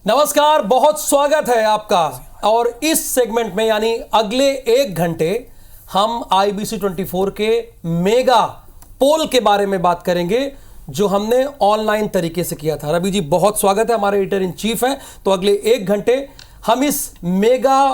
नमस्कार, बहुत स्वागत है आपका। और इस सेगमेंट में यानी अगले 1 घंटे हम IBC 24 के मेगा पोल के बारे में बात करेंगे जो हमने ऑनलाइन तरीके से किया था। रवि जी बहुत स्वागत है, हमारे एडिटर इन चीफ हैं। तो अगले 1 घंटे हम इस मेगा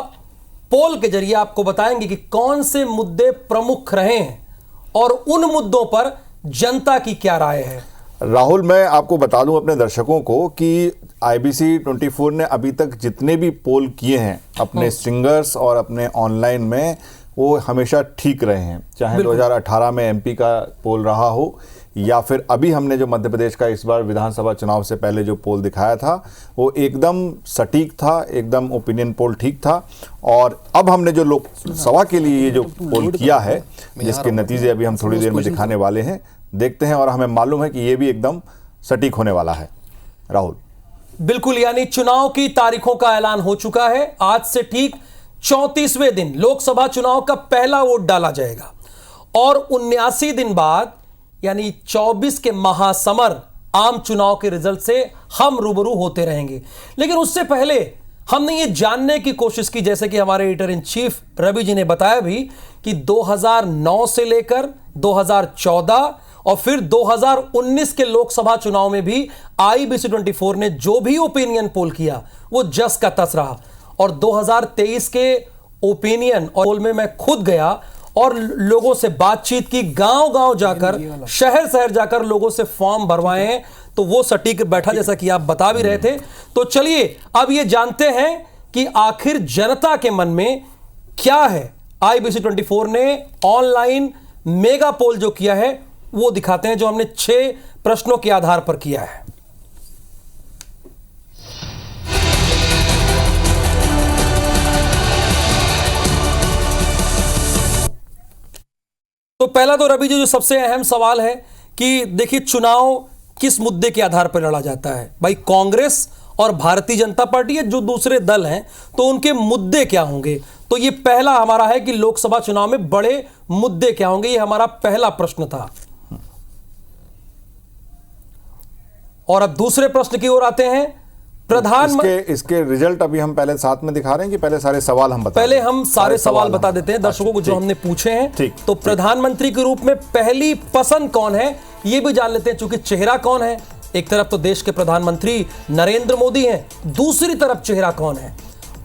पोल के जरिए आपको बताएंगे कि कौन से मुद्दे प्रमुख रहे हैं और उन मुद्दों पर जनता की क्या राय है। राहुल, मैं आपको बता दूं अपने दर्शकों को कि IBC 24 ने अभी तक जितने भी पोल किए हैं अपने स्ट्रिंगर्स और अपने ऑनलाइन में, वो हमेशा ठीक रहे हैं। चाहे 2018 में MP का पोल रहा हो या फिर अभी हमने जो मध्य प्रदेश का इस बार विधानसभा चुनाव से पहले जो पोल दिखाया था वो एकदम सटीक था, एकदम ओपिनियन पोल ठीक था। और अब हमने जो लोकसभा के लिए ये जो पोल किया है जिसके नतीजे अभी हम थोड़ी देर में दिखाने वाले हैं, देखते हैं और हमें मालूम है कि ये भी एकदम सटीक होने वाला है। राहुल बिल्कुल, यानी चुनाव की तारीखों का ऐलान हो चुका है। आज से ठीक 34वें दिन लोकसभा चुनाव का पहला वोट डाला जाएगा और 79 दिन बाद यानी 24 के महासमर आम चुनाव के रिजल्ट से हम रूबरू होते रहेंगे। लेकिन उससे पहले हमने ये जानने की कोशिश की, जैसे कि हमारे editor in chief Ravi ji ने बताया भी, कि 2009 से लेकर 2014 और फिर 2019 के लोकसभा चुनाव में भी IBC 24 ने जो भी ओपिनियन पोल किया वो जस का तस रहा। और 2023 के ओपिनियन पोल में मैं खुद गया और लोगों से बातचीत की, गांव-गांव जाकर, शहर-शहर जाकर लोगों से फॉर्म भरवाए हैं, तो वो सटीक बैठा जैसा कि आप बता भी रहे थे। तो चलिए अब ये जानते हैं कि आखिर जनता के मन में क्या है। IBC 24 ने ऑनलाइन मेगा पोल जो किया है वो दिखाते हैं, जो हमने 6 प्रश्नों के आधार पर किया है। तो पहला तो रवि जी जो सबसे अहम सवाल है कि देखिए चुनाव किस मुद्दे के आधार पर लड़ा जाता है। भाई कांग्रेस और भारतीय जनता पार्टी है जो दूसरे दल हैं, तो उनके मुद्दे क्या होंगे। तो ये पहला हमारा है कि लोकसभा चुनाव में बड़े मुद्दे क्या होंगे, ये हमारा पहला प्रश्न था। और अब दूसरे प्रश्न की ओर आते हैं। इसके रिजल्ट अभी हम पहले साथ में दिखा रहे हैं कि पहले सारे सवाल हम पहले हम सारे सवाल बता देते हैं दर्शकों को जो हमने पूछे हैं। तो प्रधानमंत्री के रूप में पहली पसंद कौन है ये भी जान लेते हैं, चूंकि चेहरा कौन है। एक तरफ तो देश के प्रधानमंत्री नरेंद्र मोदी हैं, दूसरी तरफ चेहरा कौन है।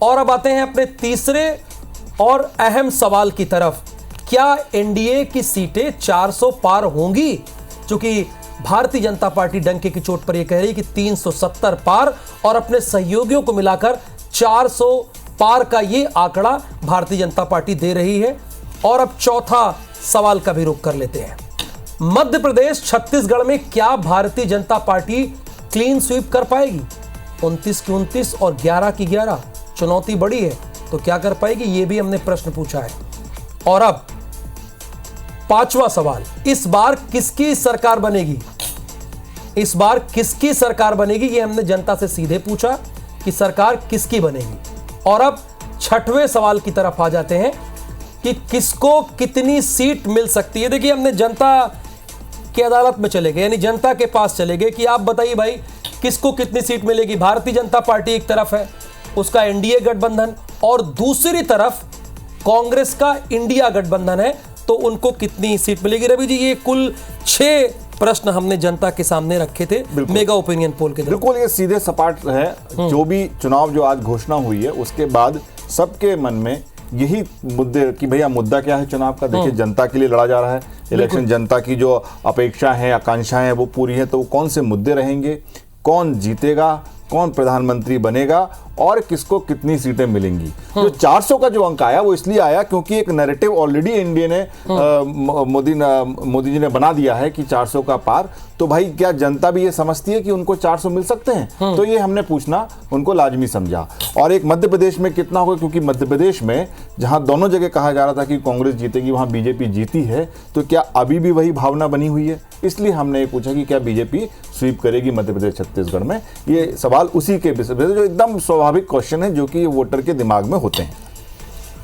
और अब आते हैं अपने तीसरे और अहम सवाल की तरफ। क्या NDA की सीटें 400 पार होंगी? चूंकि भारतीय जनता पार्टी डंके की चोट पर यह कह रही कि 370 पार और अपने सहयोगियों को मिलाकर 400 पार का यह आंकड़ा भारतीय जनता पार्टी दे रही है। और अब चौथा सवाल का भी रुख कर लेते हैं। मध्य प्रदेश छत्तीसगढ़ में क्या Bharatiya Janata party clean sweep कर पाएगी? 29 की 29 और 11 की 11 चुनौती बड़ी है, तो क्या कर पाएगी, यह भी हमने प्रश्न पूछा है। और अब पांचवा सवाल, इस बार किसकी सरकार बनेगी? इस बार किसकी सरकार बनेगी, यह हमने जनता से सीधे पूछा कि सरकार किसकी बनेगी। और अब छठवें सवाल की तरफ आ जाते हैं कि किसको कितनी सीट मिल सकती है। देखिए हमने जनता की अदालत में चले गए, यानी जनता के पास चले गए कि आप बताइए भाई किसको कितनी सीट मिलेगी। भारतीय जनता पार्टी एक तरफ है, उसका NDA गठबंधन, और दूसरी तरफ कांग्रेस का इंडिया गठबंधन है, तो उनको कितनी सीट मिलेगी। रवि जी ये कुल 6 प्रश्न हमने जनता के सामने रखे थे मेगा ओपिनियन पोल के। बिल्कुल ये सीधे सपाट है। जो भी चुनाव जो आज घोषणा हुई है उसके बाद सबके मन में यही मुद्दे कि भैया मुद्दा क्या है चुनाव का। देखिए जनता के लिए लड़ा जा रहा है इलेक्शन, जनता की जो अपेक्षा है, आकांक्षाएं हैं वो पूरी है, तो कौन से मुद्दे रहेंगे, कौन जीतेगा, कौन प्रधानमंत्री बनेगा और किसको कितनी सीटें मिलेंगी। जो 400 का जो अंक आया वो इसलिए आया क्योंकि एक नैरेटिव ऑलरेडी इंडिया ने मोदी जी ने बना दिया है कि 400 का पार। तो भाई क्या जनता भी ये समझती है कि उनको 400 मिल सकते हैं? तो ये हमने पूछना उनको लाजमी समझा। और एक मध्य प्रदेश में कितना होगा, क्योंकि मध्य प्रदेश में जहां दोनों जगह कहा जा रहा था कि कांग्रेस जीतेगी, वहां बीजेपी जीती है, तो क्या अभी भी वही भावना बनी हुई है? इसलिए हमने ये पूछा कि क्या बीजेपी स्वीप करेगी मध्य प्रदेश छत्तीसगढ़ में। ये सवाल उसी के विषय में जो एकदम स्वाभाविक क्वेश्चन है जो कि वोटर के दिमाग में होते हैं।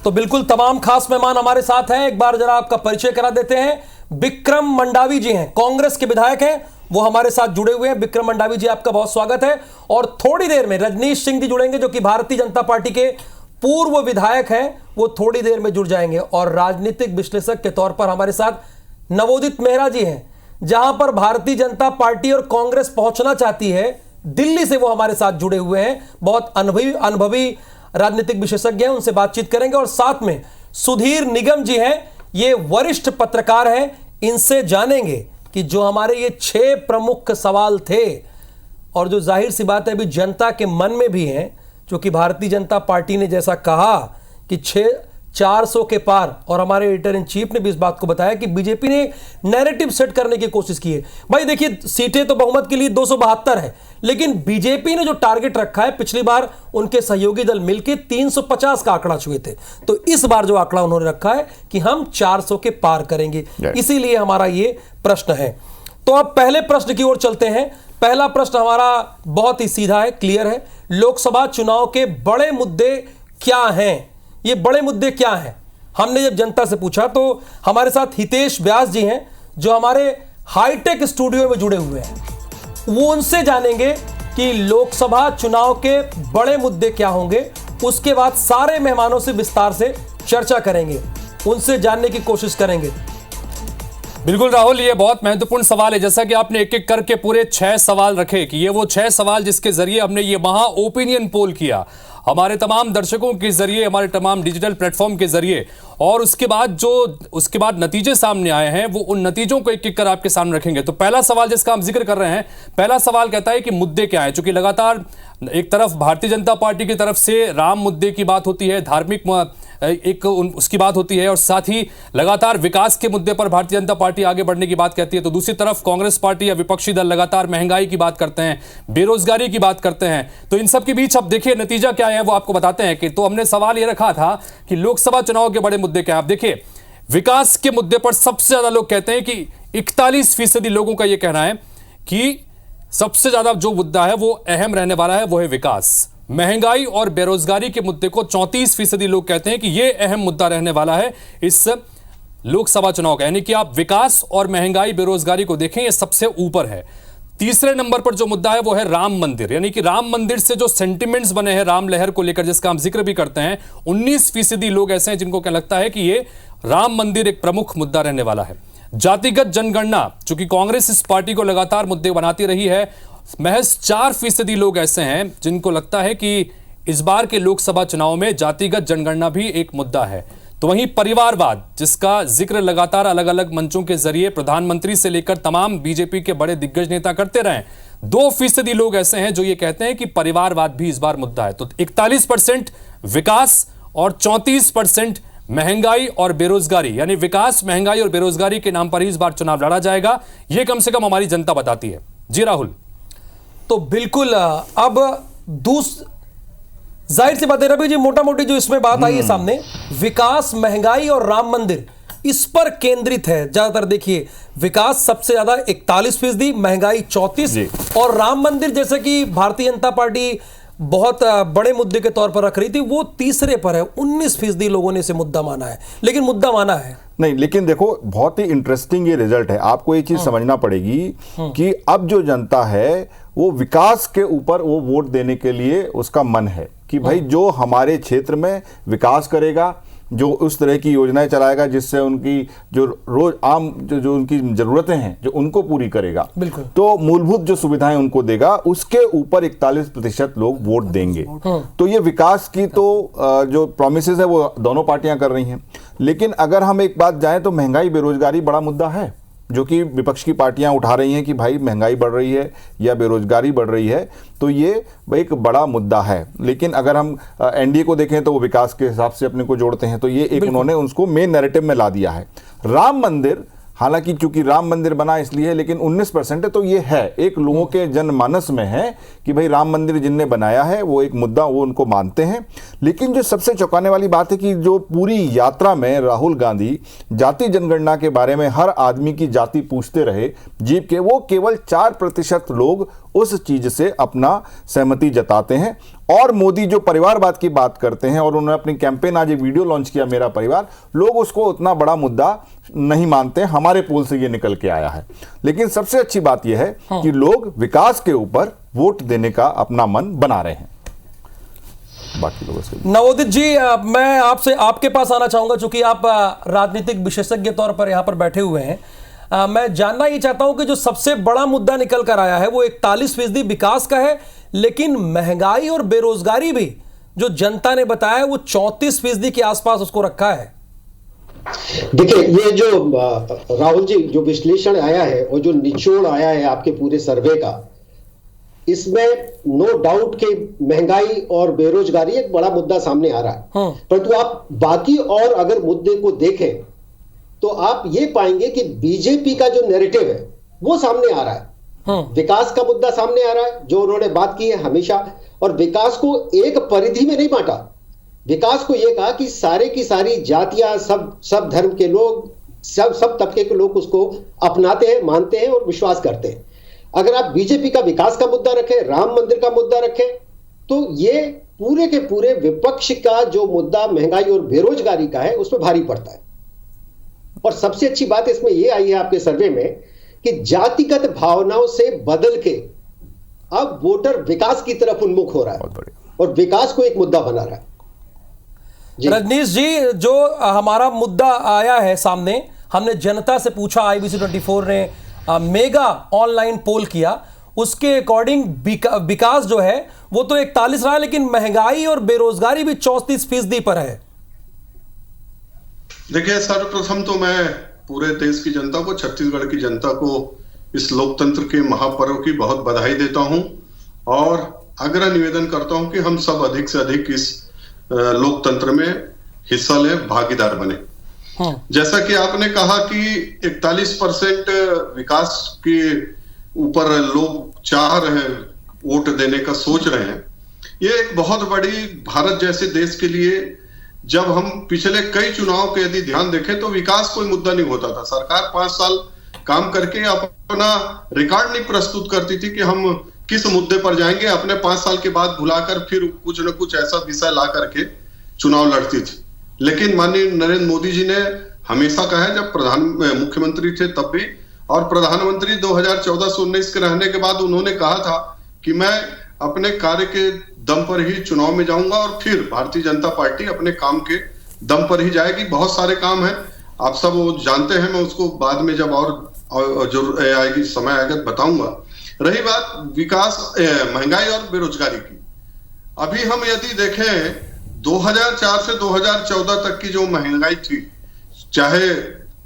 तो बिल्कुल तमाम खास मेहमान हमारे साथ हैं। एक बार जरा आपका परिचय करा देते हैं। विक्रम मंडावी जी हैं, कांग्रेस के विधायक हैं वो हमारे साथ जुड़े हुए हैं। विक्रम मंडावी जी, आपका बहुत स्वागत है। और थोड़ी देर में रजनीश सिंह जी जुड़ेंगे, जो कि भारतीय जनता पार्टी के पूर्व विधायक हैं, वो थोड़ी देर में जुड़ जाएंगे। और राजनीतिक विश्लेषक के तौर पर हमारे साथ नवोदित मेहरा जी हैं। जहां पर भारतीय जनता पार्टी और कांग्रेस पहुंचना चाहती है, दिल्ली से वो हमारे साथ जुड़े हुए हैं। बहुत अनुभवी राजनीतिक विशेषज्ञ हैं, उनसे बातचीत करेंगे। और साथ में सुधीर निगम जी हैं, ये वरिष्ठ पत्रकार हैं। इनसे जानेंगे कि जो हमारे ये 6 प्रमुख सवाल थे और जो जाहिर सी बात है अभी जनता के मन में भी हैं, क्योंकि भारतीय जनता पार्टी ने जैसा कहा कि 400 के पार, और हमारे एडिटर इन चीफ ने भी इस बात को बताया कि बीजेपी ने नैरेटिव सेट करने की कोशिश की है। भाई देखिए, सीटें तो बहुमत के लिए 272 है, लेकिन बीजेपी ने जो टारगेट रखा है, पिछली बार उनके सहयोगी दल मिलकर 350 का आंकड़ा छुए थे, तो इस बार जो आंकड़ा उन्होंने रखा है कि हम 400 के पार करेंगे। इसीलिए हमारा ये प्रश्न है। तो अब पहले प्रश्न की ओर चलते हैं। पहला प्रश्न हमारा बहुत ही सीधा है, क्लियर है। लोकसभा चुनाव के बड़े मुद्दे क्या हैं? ये बड़े मुद्दे क्या हैं? हमने जब जनता से पूछा तो हमारे साथ हितेश व्यास जी हैं, जो हमारे हाईटेक स्टूडियो में जुड़े हुए हैं। वो उनसे जानेंगे कि लोकसभा चुनाव के बड़े मुद्दे क्या होंगे। उसके बाद सारे मेहमानों से विस्तार से चर्चा करेंगे, उनसे जानने की कोशिश करेंगे। बिल्कुल राहुल, ये बहुत महत्वपूर्ण सवाल है। जैसा कि आपने एक एक करके पूरे 6 सवाल रखे कि ये वो 6 सवाल जिसके जरिए हमने ये महा ओपिनियन पोल किया हमारे तमाम दर्शकों के जरिए, हमारे तमाम डिजिटल प्लेटफॉर्म के जरिए, और उसके बाद नतीजे सामने आए हैं, वो उन नतीजों को एक एक कर आपके सामने रखेंगे। तो पहला सवाल जिसका हम जिक्र कर रहे हैं, पहला सवाल कहता है कि मुद्दे क्या है। चूंकि लगातार एक तरफ भारतीय जनता पार्टी की तरफ से राम मुद्दे की बात होती है, धार्मिक उसकी बात होती है, और साथ ही लगातार विकास के मुद्दे पर भारतीय जनता पार्टी आगे बढ़ने की बात कहती है, तो दूसरी तरफ कांग्रेस पार्टी या विपक्षी दल लगातार महंगाई की बात करते हैं, बेरोजगारी की बात करते हैं। तो इन सब के बीच अब देखिए नतीजा क्या है वो आपको बताते हैं। कि तो हमने सवाल ये रखा था कि लोकसभा चुनाव के बड़े मुद्दे क्या है। आप देखिए, विकास के मुद्दे पर सबसे ज्यादा लोग कहते हैं कि 41% लोगों का यह कहना है कि सबसे ज्यादा जो मुद्दा है वो अहम रहने वाला है, वो है विकास। महंगाई और बेरोजगारी के मुद्दे को 34% लोग कहते हैं कि यह अहम मुद्दा रहने वाला है इस लोकसभा चुनाव का। यानी कि आप विकास और महंगाई, बेरोजगारी को देखें, यह सबसे ऊपर है। तीसरे नंबर पर जो मुद्दा है वो है राम मंदिर। यानी कि राम मंदिर से जो सेंटिमेंट्स बने हैं राम लहर को लेकर, जिसका हम जिक्र भी करते हैं, 19% लोग ऐसे हैं जिनको क्या लगता है कि ये राम मंदिर एक प्रमुख मुद्दा रहने वाला है। जातिगत जनगणना, चूंकि कांग्रेस इस पार्टी को लगातार मुद्दे बनाती रही है, महज 4% लोग ऐसे हैं जिनको लगता है कि इस बार के लोकसभा चुनाव में जातिगत जनगणना भी एक मुद्दा है। तो वहीं परिवारवाद, जिसका जिक्र लगातार अलग अलग मंचों के जरिए प्रधानमंत्री से लेकर तमाम बीजेपी के बड़े दिग्गज नेता करते रहे, 2% लोग ऐसे हैं जो ये कहते हैं कि परिवारवाद भी इस बार मुद्दा है। तो 41% विकास और 34% महंगाई और बेरोजगारी, यानी विकास, महंगाई और बेरोजगारी के नाम पर ही इस बार चुनाव लड़ा जाएगा, यह कम से कम हमारी जनता बताती है। जी राहुल। तो बिल्कुल, अब जाहिर सी बात है रवि जी, मोटा मोटी जो इसमें बात आई है सामने, विकास, महंगाई और राम मंदिर, इस पर केंद्रित है ज्यादातर। देखिए, विकास सबसे ज्यादा 41%, महंगाई 34%, और राम मंदिर जैसे कि भारतीय जनता पार्टी बहुत बड़े मुद्दे के तौर पर रख रही थी, वो तीसरे पर है। 19% लोगों ने इसे मुद्दा माना है, लेकिन मुद्दा माना है नहीं। लेकिन देखो, बहुत ही इंटरेस्टिंग ये रिजल्ट है। आपको ये चीज समझना पड़ेगी कि अब जो जनता है वो विकास के ऊपर वो वोट देने के लिए उसका मन है कि भाई जो हमारे क्षेत्र में विकास करेगा, जो उस तरह की योजनाएं चलाएगा जिससे उनकी जो रोज आम जो उनकी जरूरतें हैं जो उनको पूरी करेगा, बिल्कुल, तो मूलभूत जो सुविधाएं उनको देगा, उसके ऊपर 41% लोग वोट देंगे। तो ये विकास की तो जो प्रॉमिसेस है वो दोनों पार्टियां कर रही हैं। लेकिन अगर हम एक बात जाएं तो महंगाई, बेरोजगारी बड़ा मुद्दा है, जो कि विपक्ष की पार्टियां उठा रही हैं कि भाई महंगाई बढ़ रही है या बेरोजगारी बढ़ रही है, तो ये एक बड़ा मुद्दा है। लेकिन अगर हम एनडीए को देखें तो वो विकास के हिसाब से अपने को जोड़ते हैं, तो ये एक उन्होंने उसको मेन नैरेटिव में ला दिया है। राम मंदिर, हालांकि चूंकि राम मंदिर बना इसलिए है, लेकिन 19% है, तो ये है एक लोगों के जनमानस में है कि भाई राम मंदिर जिनने बनाया है वो एक मुद्दा, वो उनको मानते हैं। लेकिन जो सबसे चौंकाने वाली बात है कि जो पूरी यात्रा में राहुल गांधी जाति जनगणना के बारे में हर आदमी की जाति पूछते रहे जीप के, वो केवल 4% लोग उस चीज से अपना सहमति जताते हैं। और मोदी जो परिवारवाद की बात करते हैं, और उन्होंने अपनी कैंपेन आज एक वीडियो लॉन्च किया मेरा परिवार, लोग उसको उतना बड़ा मुद्दा नहीं मानते। हमारे पोल से ये निकल के आया है। लेकिन सबसे अच्छी बात यह है कि लोग विकास के ऊपर वोट देने का अपना मन बना रहे हैं। बाकी लोगों से नवोदित जी, मैं आपसे आपके पास आना चाहूंगा, चूंकि आप राजनीतिक विशेषज्ञ तौर पर यहां पर बैठे हुए हैं। मैं जानना ये चाहता हूं कि जो सबसे बड़ा मुद्दा निकल कर आया है वो 41% विकास का है, लेकिन महंगाई और बेरोजगारी भी जो जनता ने बताया है वो 34% के आसपास उसको रखा है। देखिए, ये जो राहुल जी जो विश्लेषण आया है और जो निचोड़ आया है आपके पूरे सर्वे का, इसमें नो डाउट कि महंगाई और बेरोजगारी एक बड़ा मुद्दा सामने आ रहा है। परंतु आप बाकी और अगर मुद्दे को देखें तो आप ये पाएंगे कि बीजेपी का जो नैरेटिव है वो सामने आ रहा है। विकास का मुद्दा सामने आ रहा है जो उन्होंने बात की है हमेशा, और विकास को एक परिधि में नहीं बांटा। विकास को यह कहा कि सारे की सारी जातियां, सब धर्म के लोग, सब तबके के लोग उसको अपनाते हैं, मानते हैं और विश्वास करते हैं। अगर आप बीजेपी का विकास का मुद्दा रखें, राम मंदिर का मुद्दा रखें, तो ये पूरे के पूरे विपक्ष का जो मुद्दा महंगाई और बेरोजगारी का है उसमें भारी पड़ता है। और सबसे अच्छी बात इसमें यह आई है आपके सर्वे में कि जातिगत भावनाओं से बदल के अब वोटर विकास की तरफ उन्मुख हो रहा है और विकास को एक मुद्दा बना रहा है। रजनीश जी, जो हमारा मुद्दा आया है सामने, हमने जनता से पूछा, IBC 24 ने मेगा ऑनलाइन पोल किया, उसके अकॉर्डिंग विकास जो है वो तो 41 रहा है, लेकिन महंगाई और बेरोजगारी भी 34% पर है। देखिए, सर्वप्रथम तो मैं पूरे देश की जनता को, छत्तीसगढ़ की जनता को इस लोकतंत्र के महापर्व की बहुत बधाई देता हूं और आग्रह निवेदन करता हूं कि हम सब अधिक से अधिक इस लोकतंत्र में हिस्सा लें, भागीदार बने। जैसा कि आपने कहा कि 41% विकास के ऊपर लोग चाह रहे हैं, वोट देने का सोच रहे हैं, ये एक बहुत बड़ी, भारत जैसे देश के लिए, जब हम पिछले कई चुनाव के यदि ध्यान देखें तो विकास कोई मुद्दा नहीं होता था। सरकार 5 साल काम करके अपना रिकॉर्ड नहीं प्रस्तुत करती थी कि हम किस मुद्दे पर जाएंगे, अपने 5 साल के बाद भुलाकर फिर कुछ न कुछ ऐसा विषय ला करके चुनाव लड़ती थी। लेकिन माननीय नरेंद्र मोदी जी ने हमेशा कहा है, जब मुख्यमंत्री थे तब भी, और प्रधानमंत्री 2014 से 19 के रहने के बाद उन्होंने कहा था कि मैं अपने कार्य के दम पर ही चुनाव में जाऊंगा और फिर भारतीय जनता पार्टी अपने काम के दम पर ही जाएगी। बहुत सारे काम हैं, आप सब वो जानते हैं, मैं उसको बाद में जब और जरूरत आएगी, समय आएगा बताऊंगा। रही बात विकास, महंगाई और बेरोजगारी की, अभी हम यदि देखें 2004 से 2014 तक की जो महंगाई थी, चाहे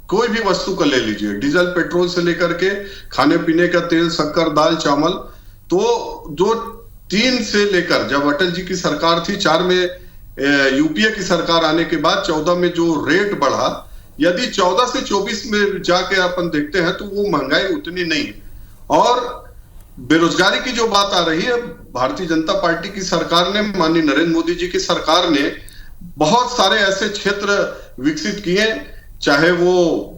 कोई भी वस्तु का ले लीजिए, डीजल पेट्रोल से लेकर के खाने पीने का तेल, शक्कर, दाल, चावल, तो जो 3 से लेकर जब अटल जी की सरकार थी, 4 में यूपीए की सरकार आने के बाद 14 में जो रेट बढ़ा, यदि 14 से 24 में जाके अपन देखते हैं तो वो महंगाई उतनी नहीं है। और बेरोजगारी की जो बात आ रही है, भारतीय जनता पार्टी की सरकार ने, माननीय नरेंद्र मोदी जी की सरकार ने बहुत सारे ऐसे क्षेत्र विकसित किए, चाहे वो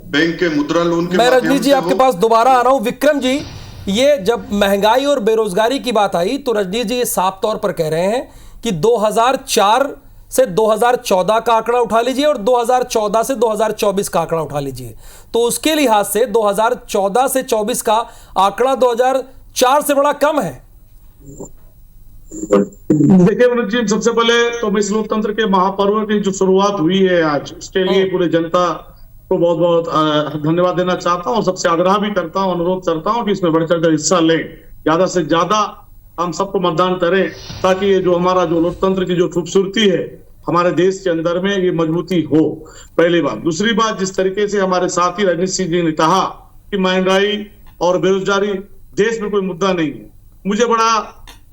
बैंक के मुद्रा लोन के, मैं रजनीश जी आपके पास दोबारा आ रहा हूं। विक्रम जी, ये जब महंगाई और बेरोजगारी की बात आई तो रजनीश जी ये साफ तौर पर कह रहे हैं कि 2004 से 2014 का आंकड़ा उठा लीजिए और 2014 से 2024 का आंकड़ा उठा लीजिए, तो उसके लिहाज से 2014 से 24 का आंकड़ा 2004 से बड़ा कम है। देखिए मनोज जी, सबसे पहले तो मैं इस लोकतंत्र के महापर्व की जो शुरुआत हुई है आज, उसके लिए पूरे जनता को बहुत बहुत धन्यवाद देना चाहता हूँ और सबसे आग्रह भी करता हूँ, अनुरोध करता हूँ कि इसमें बढ़ चढ़कर हिस्सा लें, ज्यादा से ज्यादा हम सबको मतदान करें, ताकि ये जो हमारा जो लोकतंत्र की जो खूबसूरती है हमारे देश के अंदर में, ये मजबूती हो। पहली बात। दूसरी बात, जिस तरीके से हमारे साथी रजनीश सिंह जी ने कहा कि महंगाई और बेरोजगारी देश में कोई मुद्दा नहीं है, मुझे बड़ा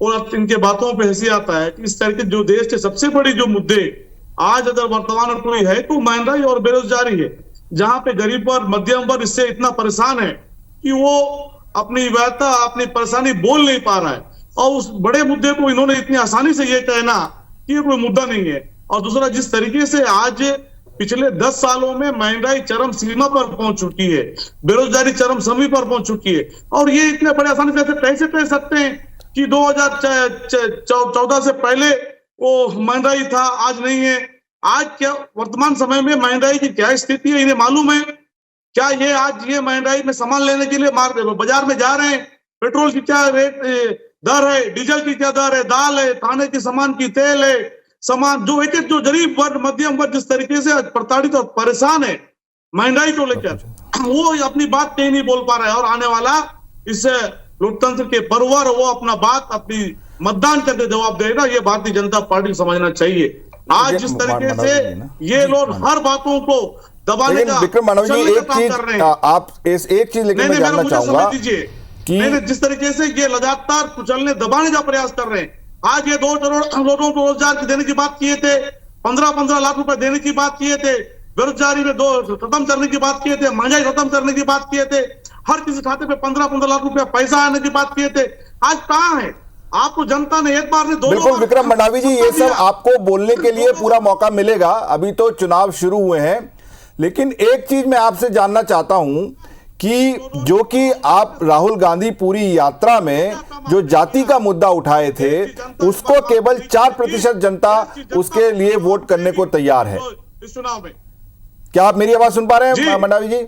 और इनके बातों पे हंसी आता है कि इस तरह के जो देश के सबसे बड़ी जो मुद्दे आज अगर वर्तमान में कोई है तो महंगाई और बेरोजगारी है, जहां पे गरीब वर्ग, मध्यम वर्ग इससे इतना परेशान है कि वो अपनी व्यथा, अपनी परेशानी बोल नहीं पा रहा है, और उस बड़े मुद्दे को इन्होंने इतनी आसानी से ये कहना कि ये कोई मुद्दा नहीं है। और दूसरा, जिस तरीके से आज पिछले 10 सालों में महंगाई चरम सीमा पर पहुंच चुकी है, बेरोजगारी चरम सीमा पर पहुंच चुकी है। और ये इतने बड़े आसानी से कैसे कह सकते हैं कि 2014 से पहले वो महंगाई था, आज नहीं है। आज क्या वर्तमान समय में महंगाई की क्या स्थिति है इन्हें मालूम है क्या? ये आज ये महंगाई में सामान लेने के लिए बाजार में जा रहे हैं, पेट्रोल की क्या रेट दर है, डीजल की क्या दर है, दाल है, खाने के सामान की तेल है, सामान जो एक जो गरीब वर्ग मध्यम वर्ग जिस तरीके से प्रताड़ित और परेशान है महंगाई को लेकर, वो अपनी बात कहीं नहीं बोल पा रहा है। और आने वाला इस लोकतंत्र के परवर वो अपना बात अपनी मतदान करके जवाब देगा, ये भारतीय जनता पार्टी को समझना चाहिए। आज जिस तरीके से ये लोग हर बातों को दबाने का विक्रम मानव जी एक चीज आप एक चीज लेकिन मैं जानना चाहूंगा कि जिस तरीके से ये लगातार कुचलने दबाने का प्रयास कर रहे हैं। आज ये 2 करोड़ लोगों को रोजगार देने की बात किए थे, 15-15 लाख रुपए देने की बात किए थे, बेरोजगारी में खत्म करने की बात किए थे, महंगाई खत्म करने की बात किए थे, हर किसी खाते पे 15-15 लाख रुपया पैसा आने की बात किए थे। आज कहां है? आपको जनता ने एक बार नहीं दो बिल्कुल विक्रम मंडावी जी, ये सब आपको बोलने के लिए पूरा मौका मिलेगा, अभी तो चुनाव शुरू हुए हैं। लेकिन एक चीज मैं आपसे जानना चाहता हूं कि जो कि आप राहुल गांधी पूरी यात्रा में जो जाति का मुद्दा उठाए थे उसको केवल 4% जनता उसके लिए वोट करने को तैयार है। इस चुनाव में क्या आप मेरी आवाज सुन पा रहे हैं मंडावी जी?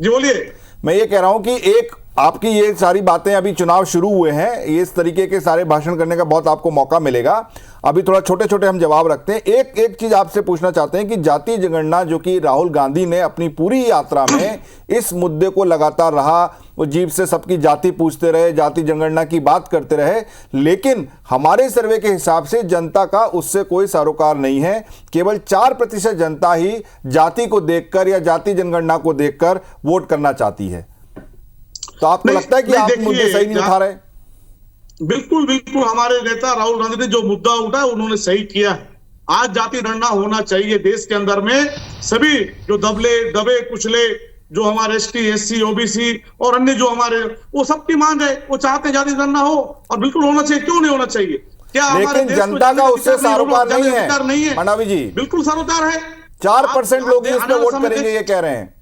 जी बोलिए। मैं ये कह रहा हूं कि एक आपकी ये सारी बातें, अभी चुनाव शुरू हुए हैं, ये इस तरीके के सारे भाषण करने का बहुत आपको मौका मिलेगा। अभी थोड़ा छोटे छोटे हम जवाब रखते हैं। एक चीज आपसे पूछना चाहते हैं कि जाति जनगणना जो कि राहुल गांधी ने अपनी पूरी यात्रा में इस मुद्दे को लगातार रहा, वो जीभ से सबकी जाति पूछते रहे, जाति जनगणना की बात करते रहे, लेकिन हमारे सर्वे के हिसाब से जनता का उससे कोई सरोकार नहीं है। केवल 4% जनता ही जाति को देखकर या जाति जनगणना को देखकर वोट करना चाहती है। तो आपको लगता है कि आप मुद्दे सही नहीं उठा रहे? बिल्कुल बिल्कुल, हमारे नेता राहुल गांधी ने जो मुद्दा उठाया उन्होंने सही किया है। आज जाति गणना होना चाहिए देश के अंदर में। सभी जो दबे कुचले जो हमारे एसटी, एससी, ओबीसी और अन्य जो हमारे, वो सबकी मांग है, वो चाहते हैं जाति गणना हो और बिल्कुल होना चाहिए। क्यों नहीं होना चाहिए? क्या हमारे देश जनता का उससे सरोकार नहीं है मंडावी जी? बिल्कुल सरोकार है। 4% लोग इस पे वोट करेंगे ये कह रहे हैं।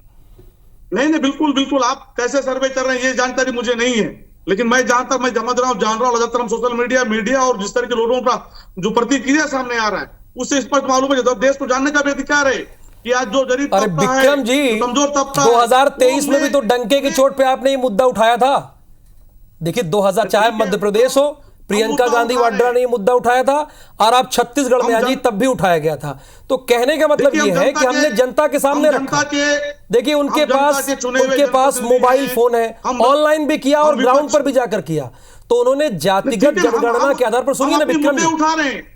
नहीं बिल्कुल बिल्कुल, आप कैसे सर्वे कर रहे हैं ये जानकारी मुझे नहीं है, लेकिन मैं जान रहा हूँ लगातार हम सोशल मीडिया और जिस तरह के लोगों का जो प्रतिक्रिया सामने आ रहा है उससे स्पष्ट मालूम है देश को जानने का भी अधिकार है कि आज जो गरीब तबका है, विक्रम जी, कमजोर तबका 2023 में भी तो डंके की चोट पे आपने ये मुद्दा उठाया था। देखिए 2004 मध्य प्रदेश हो, प्रियंका गांधी वाड्रा ने ये मुद्दा उठाया था, और आप छत्तीसगढ़ में आज तब भी उठाया गया था। तो कहने का मतलब ये है कि हमने जनता के सामने रखा। देखिए उनके पास मोबाइल फोन है, ऑनलाइन भी किया और ग्राउंड पर भी जाकर किया, तो उन्होंने जातिगत जनगणना के आधार पर, सुनिए ना विक्रम जी,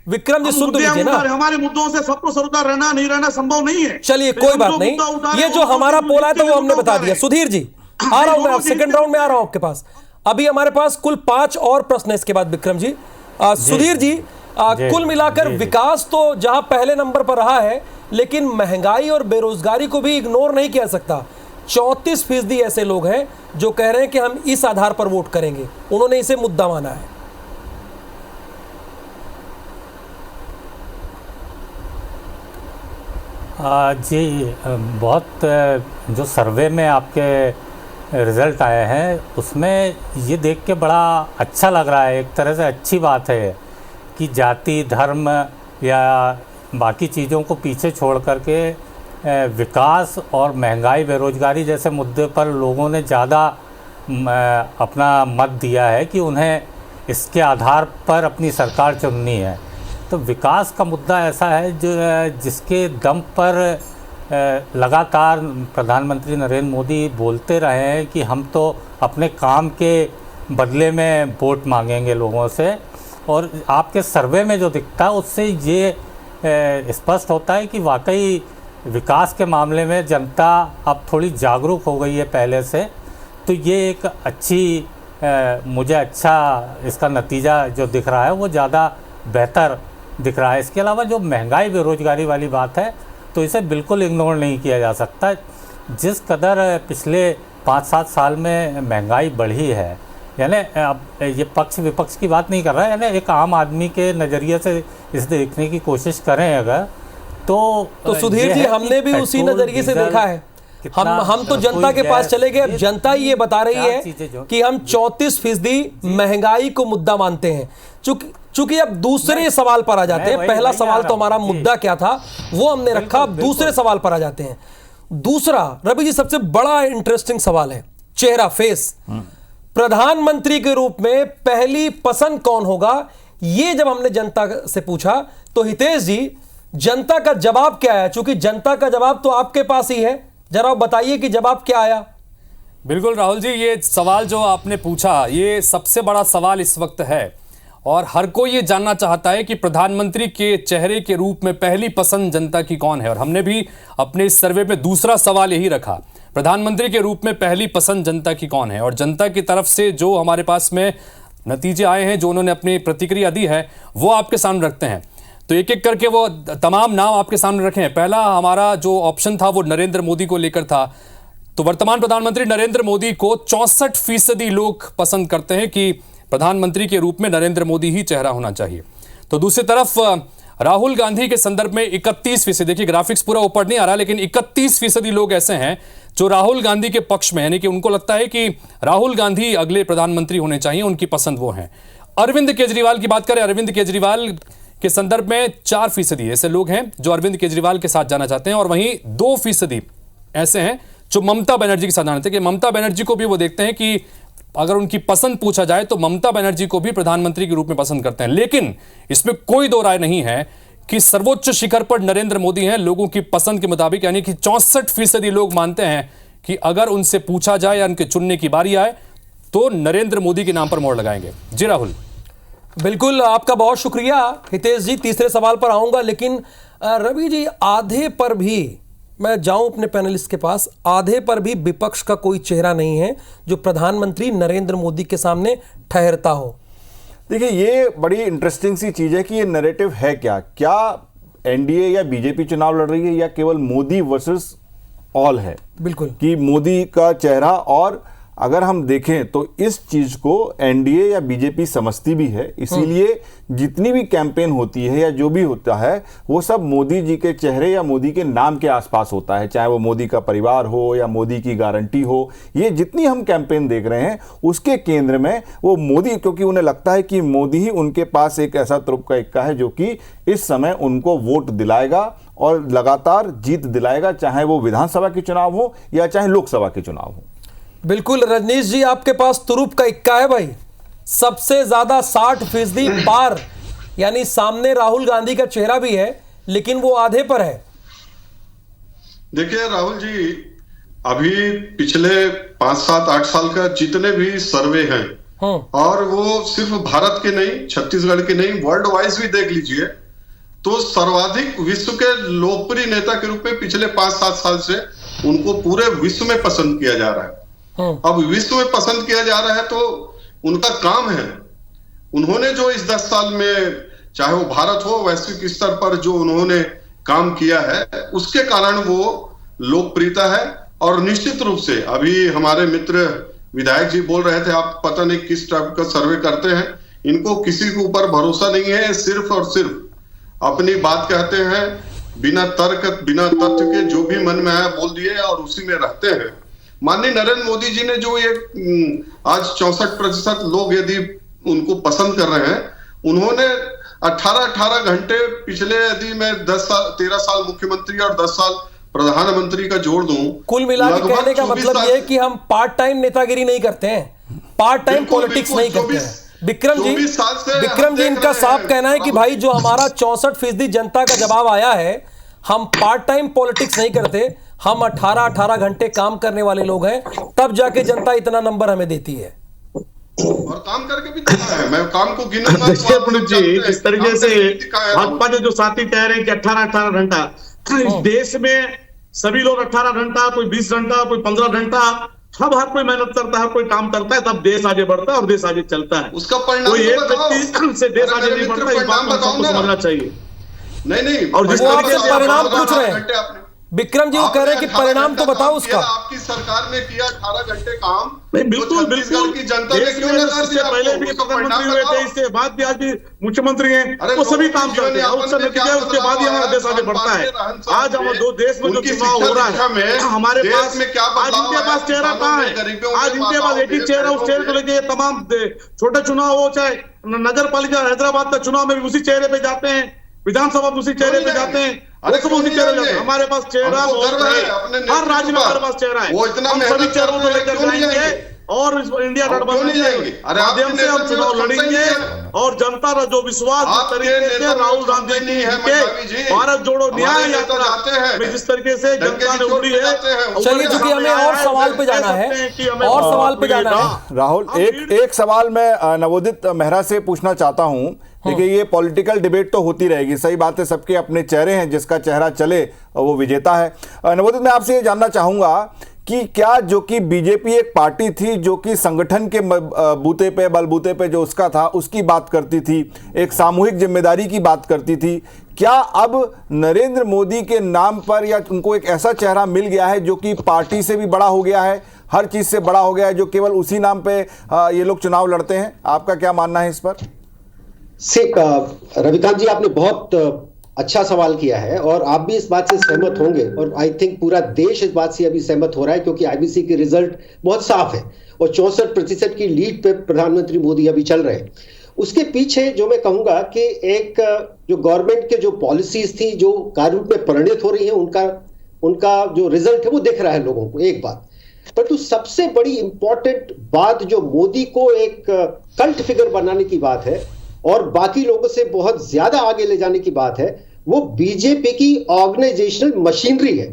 विक्रम जी सुन तो लीजिए ना, हमारे मुद्दों से सबको सरोकार रहना नहीं रहना संभव नहीं है। चलिए कोई बात नहीं, ये जो हमारा पोल आया था वो हमने बता दिया। सुधीर जी आ रहा हूं मैं, सेकंड राउंड में आ रहा हूं आपके पास। अभी हमारे पास कुल 5 और प्रश्न है इसके बाद विक्रम जी। सुधीर जी, कुल मिलाकर विकास तो जहां पहले नंबर पर रहा है, लेकिन महंगाई और बेरोजगारी को भी इग्नोर नहीं किया सकता। 34% ऐसे लोग हैं जो कह रहे हैं कि हम इस आधार पर वोट करेंगे, उन्होंने इसे मुद्दा माना है। जी, बहुत जो सर्वे में आपके रिजल्ट आए हैं उसमें ये देख के बड़ा अच्छा लग रहा है। एक तरह से अच्छी बात है कि जाति, धर्म या बाकी चीज़ों को पीछे छोड़ करके विकास और महंगाई, बेरोजगारी जैसे मुद्दे पर लोगों ने ज़्यादा अपना मत दिया है कि उन्हें इसके आधार पर अपनी सरकार चुननी है। तो विकास का मुद्दा ऐसा है जो जिसके दम पर लगातार प्रधानमंत्री नरेंद्र मोदी बोलते रहे हैं कि हम तो अपने काम के बदले में वोट मांगेंगे लोगों से। और आपके सर्वे में जो दिखता है उससे ये स्पष्ट होता है कि वाकई विकास के मामले में जनता अब थोड़ी जागरूक हो गई है पहले से। तो ये एक अच्छी मुझे अच्छा इसका नतीजा जो दिख रहा है वो ज़्यादा बेहतर दिख रहा है। इसके अलावा जो महंगाई बेरोजगारी वाली बात है तो इसे बिल्कुल इग्नोर नहीं किया जा सकता। जिस कदर पिछले 5-7 साल में महंगाई बढ़ी है, यानी अब ये पक्ष विपक्ष की बात नहीं कर रहा है, यानी एक आम आदमी के नज़रिए से इसे देखने की कोशिश करें अगर, तो सुधीर जी, हमने भी उसी नजरिए से देखा है। हम तो जनता के पास चले गए। अब जनता ये बता रही है कि हम 34% महंगाई को मुद्दा मानते हैं। चूंकि अब दूसरे सवाल पर आ जाते हैं। पहला सवाल तो हमारा मुद्दा क्या था वो हमने रखा, अब दूसरे सवाल पर आ जाते हैं। दूसरा, रवि जी, सबसे बड़ा इंटरेस्टिंग सवाल है चेहरा, फेस। प्रधानमंत्री के रूप में पहली पसंद कौन होगा, ये जब हमने जनता से पूछा तो हितेश जी, जनता का जवाब क्या है? चूंकि जनता का जवाब तो आपके पास ही है, जरा बताइए कि जवाब क्या आया। बिल्कुल राहुल जी, ये सवाल जो आपने पूछा ये सबसे बड़ा सवाल इस वक्त है और हर कोई ये जानना चाहता है कि प्रधानमंत्री के चेहरे के रूप में पहली पसंद जनता की कौन है। और हमने भी अपने इस सर्वे में दूसरा सवाल यही रखा, प्रधानमंत्री के रूप में पहली पसंद जनता की कौन है। और जनता की तरफ से जो हमारे पास में नतीजे आए हैं, जो उन्होंने अपनी प्रतिक्रिया दी है, वो आपके सामने रखते हैं। तो एक एक करके वो तमाम नाम आपके सामने रखे हैं। पहला हमारा जो ऑप्शन था वो नरेंद्र मोदी को लेकर था। तो वर्तमान प्रधानमंत्री नरेंद्र मोदी को 64% लोग पसंद करते हैं कि प्रधानमंत्री के रूप में नरेंद्र मोदी ही चेहरा होना चाहिए। तो दूसरी तरफ राहुल गांधी के संदर्भ में 31%, देखिए ग्राफिक्स पूरा ऊपर नहीं आ रहा, लेकिन 31% लोग ऐसे हैं जो राहुल गांधी के पक्ष में, यानी कि उनको लगता है कि राहुल गांधी अगले प्रधानमंत्री होने चाहिए, उनकी पसंद वो हैं। अरविंद केजरीवाल की बात करें, अरविंद केजरीवाल के संदर्भ में 4% ऐसे लोग हैं जो अरविंद केजरीवाल के साथ जाना चाहते हैं। और वहीं 2% ऐसे हैं जो ममता बनर्जी के साथ जाना चाहते हैं। कि ममता बनर्जी को भी वो देखते हैं कि अगर उनकी पसंद पूछा जाए तो ममता बनर्जी को भी प्रधानमंत्री के रूप में पसंद करते हैं। लेकिन इसमें कोई दो राय नहीं है कि सर्वोच्च शिखर पर नरेंद्र मोदी हैं लोगों की पसंद के मुताबिक। यानी कि 64% लोग मानते हैं कि अगर उनसे पूछा जाए या उनके चुनने की बारी आए तो नरेंद्र मोदी के नाम पर मोहर लगाएंगे। जी राहुल। बिल्कुल, आपका बहुत शुक्रिया हितेश जी। तीसरे सवाल पर आऊंगा, लेकिन रवि जी, आधे पर भी मैं जाऊं अपने पैनलिस्ट के पास, आधे पर भी विपक्ष का कोई चेहरा नहीं है जो प्रधानमंत्री नरेंद्र मोदी के सामने ठहरता हो। देखिए, ये बड़ी इंटरेस्टिंग सी चीज है कि ये नैरेटिव है क्या एनडीए या बीजेपी चुनाव लड़ रही है या केवल मोदी वर्सेस ऑल है। बिल्कुल, कि मोदी का चेहरा, और अगर हम देखें तो इस चीज को एनडीए या बीजेपी समझती भी है, इसीलिए जितनी भी कैंपेन होती है या जो भी होता है वो सब मोदी जी के चेहरे या मोदी के नाम के आसपास होता है, चाहे वो मोदी का परिवार हो या मोदी की गारंटी हो। ये जितनी हम कैंपेन देख रहे हैं उसके केंद्र में वो मोदी, क्योंकि उन्हें लगता है कि मोदी ही उनके पास एक ऐसा तुरुप का इक्का है जो कि इस समय उनको वोट दिलाएगा और लगातार जीत दिलाएगा, चाहे वो विधानसभा के चुनाव हो या चाहे लोकसभा के चुनाव हो। बिल्कुल रजनीश जी, आपके पास तुरुप का इक्का है भाई। सबसे ज्यादा 60% पार, यानी सामने राहुल गांधी का चेहरा भी है लेकिन वो आधे पर है। देखिए राहुल जी, अभी पिछले 5, 7, 8 साल का जितने भी सर्वे हैं, और वो सिर्फ भारत के नहीं, छत्तीसगढ़ के नहीं, वर्ल्ड वाइज भी देख लीजिए, तो सर्वाधिक विश्व के लोकप्रिय नेता के रूप में पिछले 5-7 साल से उनको पूरे विश्व में पसंद किया जा रहा है। अब विश्व में पसंद किया जा रहा है तो उनका काम है, उन्होंने जो इस 10 साल में, चाहे वो भारत हो, वैश्विक स्तर पर जो उन्होंने काम किया है, उसके कारण वो लोकप्रियता है। और निश्चित रूप से अभी हमारे मित्र विधायक जी बोल रहे थे, आप पता नहीं किस टाइप का सर्वे करते हैं, इनको किसी के ऊपर भरोसा नहीं है, सिर्फ और सिर्फ अपनी बात कहते हैं, बिना तर्क बिना तथ्य के जो भी मन में आया बोल दिए और उसी में रहते हैं। माननीय नरेंद्र मोदी जी ने जो ये आज 64% लोग यदि उनको पसंद कर रहे हैं, उन्होंने 18 घंटे पिछले, यदि मैं 13 साल मुख्यमंत्री और 10 साल प्रधानमंत्री का जोड़ दूं, कुल मिला के कहने का मतलब ये है कि हम पार्ट टाइम नेतागिरी नहीं करते हैं, पार्ट टाइम पॉलिटिक्स नहीं करते हैं। विक्रम जी इनका साफ कहना है कि भाई जो हमारा 64% जनता का जवाब आया है, हम पार्ट टाइम पॉलिटिक्स नहीं करते, हम 18 घंटे काम करने वाले लोग हैं, तब जाके जनता इतना नंबर हमें देती है। और काम करके भी देता है, मैं काम को गिनूंगा। जी, इस तरीके से भाजपा के जो साथी कह रहे हैं कि 18 घंटा, इस देश में सभी लोग 18 घंटा, कोई 20 घंटा, कोई 15 घंटा, सब हर कोई मेहनत करता है, हर कोई काम करता है, तब देश आगे बढ़ता है और देश आगे चलता है। उसका परिणाम कोई एक व्यक्ति से देश आगे नहीं बढ़ता, इस बात को सबको समझना चाहिए। नहीं, और जिस तरीके से परिणाम पूछ रहे हैं, विक्रम जी वो कह रहे हैं कि परिणाम तो बताओ उसका। आपकी सरकार ने किया 18 घंटे काम, नहीं, बिल्कुल तो बिल्कुल छत्तीसगढ़ की जनता ने क्यों नकार इससे दिया? पहले भी प्रधानमंत्री हुए थे, इसके बाद भी आज भी मुख्यमंत्री हैं, वो सभी काम करते हैं, उससे नतीजा उसके बाद ही हमारा देश आगे बढ़ता है। आज हम दो देश में जो चुनाव हो रहा है, हमारे पास आज इनके पास चेहरा कहाँ है? आज इनके पास एक ही चेहरा, उस चेहरे को लेके तमाम छोटे चुनाव हो, चाहे नगर पालिका हैदराबाद का चुनाव में भी उसी चेहरे पे जाते हैं, विधानसभा में उसी चेहरे पे जाते हैं, उसी चेहरे जाते हैं। हमारे पास चेहरा बहुत है, हर राज्य में हमारे पास चेहरा है, हम सभी चेहरों को लेकर जाएंगे और इंडिया गठबंधन के माध्यम से हम चुनाव लड़ेंगे और जनता का जो विश्वास जिस तरीके से राहुल गांधी जी के भारत जोड़ो न्याय यात्रा में जिस तरीके से जनता ने उड़ी है। चलिए चूंकि हमें और सवाल पे जाना है, और सवाल पे जाना है राहुल, एक सवाल मैं नवोदित मेहरा से पूछना चाहता हूं। देखिए, ये पॉलिटिकल डिबेट तो होती रहेगी, सही बात है, सबके अपने चेहरे हैं, जिसका चेहरा चले वो विजेता है। नवोदित, मैं आपसे ये जानना चाहूंगा कि क्या जो कि बीजेपी एक पार्टी थी जो कि संगठन के बूते पे, बलबूते पे जो उसका था उसकी बात करती थी, एक सामूहिक जिम्मेदारी की बात करती थी, क्या अब नरेंद्र मोदी के नाम पर या उनको एक ऐसा चेहरा मिल गया है जो कि पार्टी से भी बड़ा हो गया है, हर चीज से बड़ा हो गया है, जो केवल उसी नाम पे ये लोग चुनाव लड़ते हैं? आपका क्या मानना है इस पर? रविकांत जी, आपने बहुत अच्छा सवाल किया है और आप भी इस बात से सहमत होंगे और आई थिंक पूरा देश इस बात से अभी सहमत हो रहा है, क्योंकि आईबीसी के रिजल्ट बहुत साफ है और 64% की लीड पे प्रधानमंत्री मोदी अभी चल रहे हैं। उसके पीछे जो मैं कहूंगा कि एक जो गवर्नमेंट के जो पॉलिसीज थी जो कार्यरूप में परिणत हो रही है, उनका जो रिजल्ट है वो दिख रहा है लोगों को, एक बात। परंतु सबसे बड़ी इंपॉर्टेंट बात जो मोदी को एक कल्ट फिगर बनाने की बात है और बाकी लोगों से बहुत ज्यादा आगे ले जाने की बात है, वो बीजेपी की ऑर्गेनाइजेशनल मशीनरी है।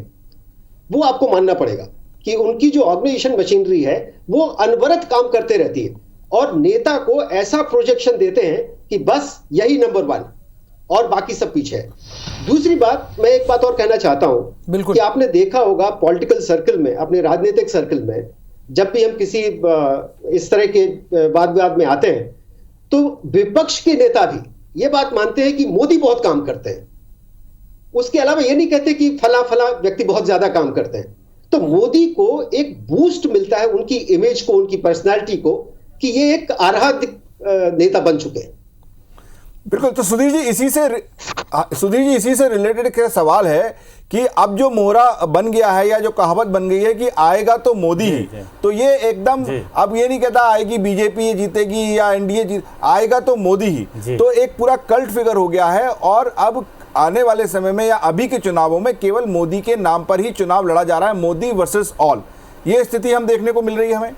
वो आपको मानना पड़ेगा कि उनकी जो ऑर्गेनाइजेशन मशीनरी है वो अनवरत काम करते रहती है और नेता को ऐसा प्रोजेक्शन देते हैं कि बस यही नंबर 1 और बाकी सब पीछे है। दूसरी बात, मैं एक बात और कहना चाहता हूं कि आपने देखा होगा पॉलिटिकल सर्कल में, अपने राजनीतिक सर्कल में, जब भी हम किसी इस तरह के वाद विवाद में आते हैं तो विपक्ष के नेता भी ये बात मानते हैं कि मोदी बहुत काम करते हैं, उसके अलावा ये नहीं कहते कि फला व्यक्ति बहुत ज्यादा काम करते हैं। तो मोदी को एक बूस्ट मिलता है उनकी इमेज को, उनकी पर्सनालिटी को, कि ये एक आराध्य नेता बन चुके हैं। बिल्कुल। तो सुधीर जी, इसी से रिलेटेड क्या सवाल है कि अब जो मोहरा बन गया है या जो कहावत बन गई है कि आएगा तो मोदी ही, तो ये एकदम अब ये नहीं कहता आएगी बीजेपी जीतेगी या एनडीए आएगा तो मोदी ही, तो एक पूरा कल्ट फिगर हो गया है और अब आने वाले समय में या अभी के चुनावों में केवल मोदी के नाम पर ही चुनाव लड़ा जा रहा है, मोदी वर्सेस ऑल। ये स्थिति हम देखने को मिल रही है हमें।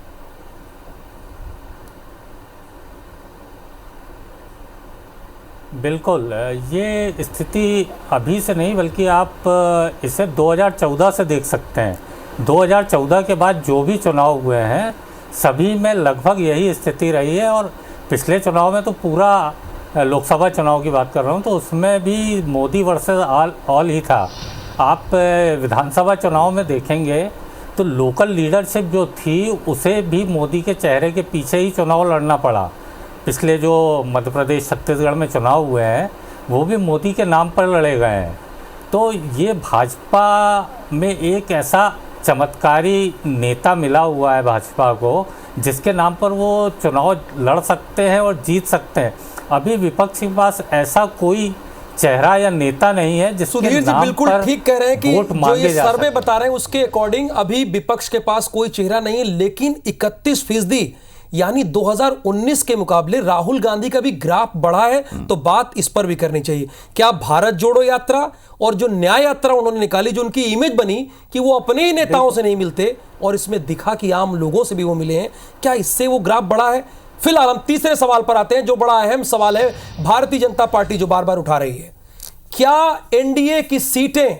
बिल्कुल, ये स्थिति अभी से नहीं बल्कि आप इसे 2014 से देख सकते हैं। 2014 के बाद जो भी चुनाव हुए हैं सभी में लगभग यही स्थिति रही है और पिछले चुनाव में तो पूरा लोकसभा चुनाव की बात कर रहा हूँ तो उसमें भी मोदी वर्सेस ऑल ही था। आप विधानसभा चुनाव में देखेंगे तो लोकल लीडरशिप जो थी उसे भी मोदी के चेहरे के पीछे ही चुनाव लड़ना पड़ा। पिछले जो मध्य प्रदेश छत्तीसगढ़ में चुनाव हुए हैं वो भी मोदी के नाम पर लड़े गए हैं। तो ये भाजपा में एक ऐसा चमत्कारी नेता मिला हुआ है भाजपा को जिसके नाम पर वो चुनाव लड़ सकते हैं और जीत सकते हैं। अभी विपक्ष के पास ऐसा कोई चेहरा या नेता नहीं है जिसके नाम बिल्कुल पर ठीक कह रहे हैं कि वोट जो मांगे ये जा सर्वे सकते बता रहे हैं उसके अकॉर्डिंग अभी विपक्ष के पास कोई चेहरा नहीं है, लेकिन 31% यानी 2019 के मुकाबले राहुल गांधी का भी ग्राफ बढ़ा है। तो बात इस पर भी करनी चाहिए। क्या भारत जोड़ो यात्रा और जो न्याय यात्रा उन्होंने निकाली, जो उनकी इमेज बनी कि वो अपने ही नेताओं से नहीं मिलते और इसमें दिखा कि आम लोगों से भी वो मिले हैं, क्या इससे वो ग्राफ बढ़ा है? फिलहाल हम तीसरे सवाल पर आते हैं जो बड़ा अहम सवाल है, भारतीय जनता पार्टी जो बार बार उठा रही है। क्या एनडीए की सीटें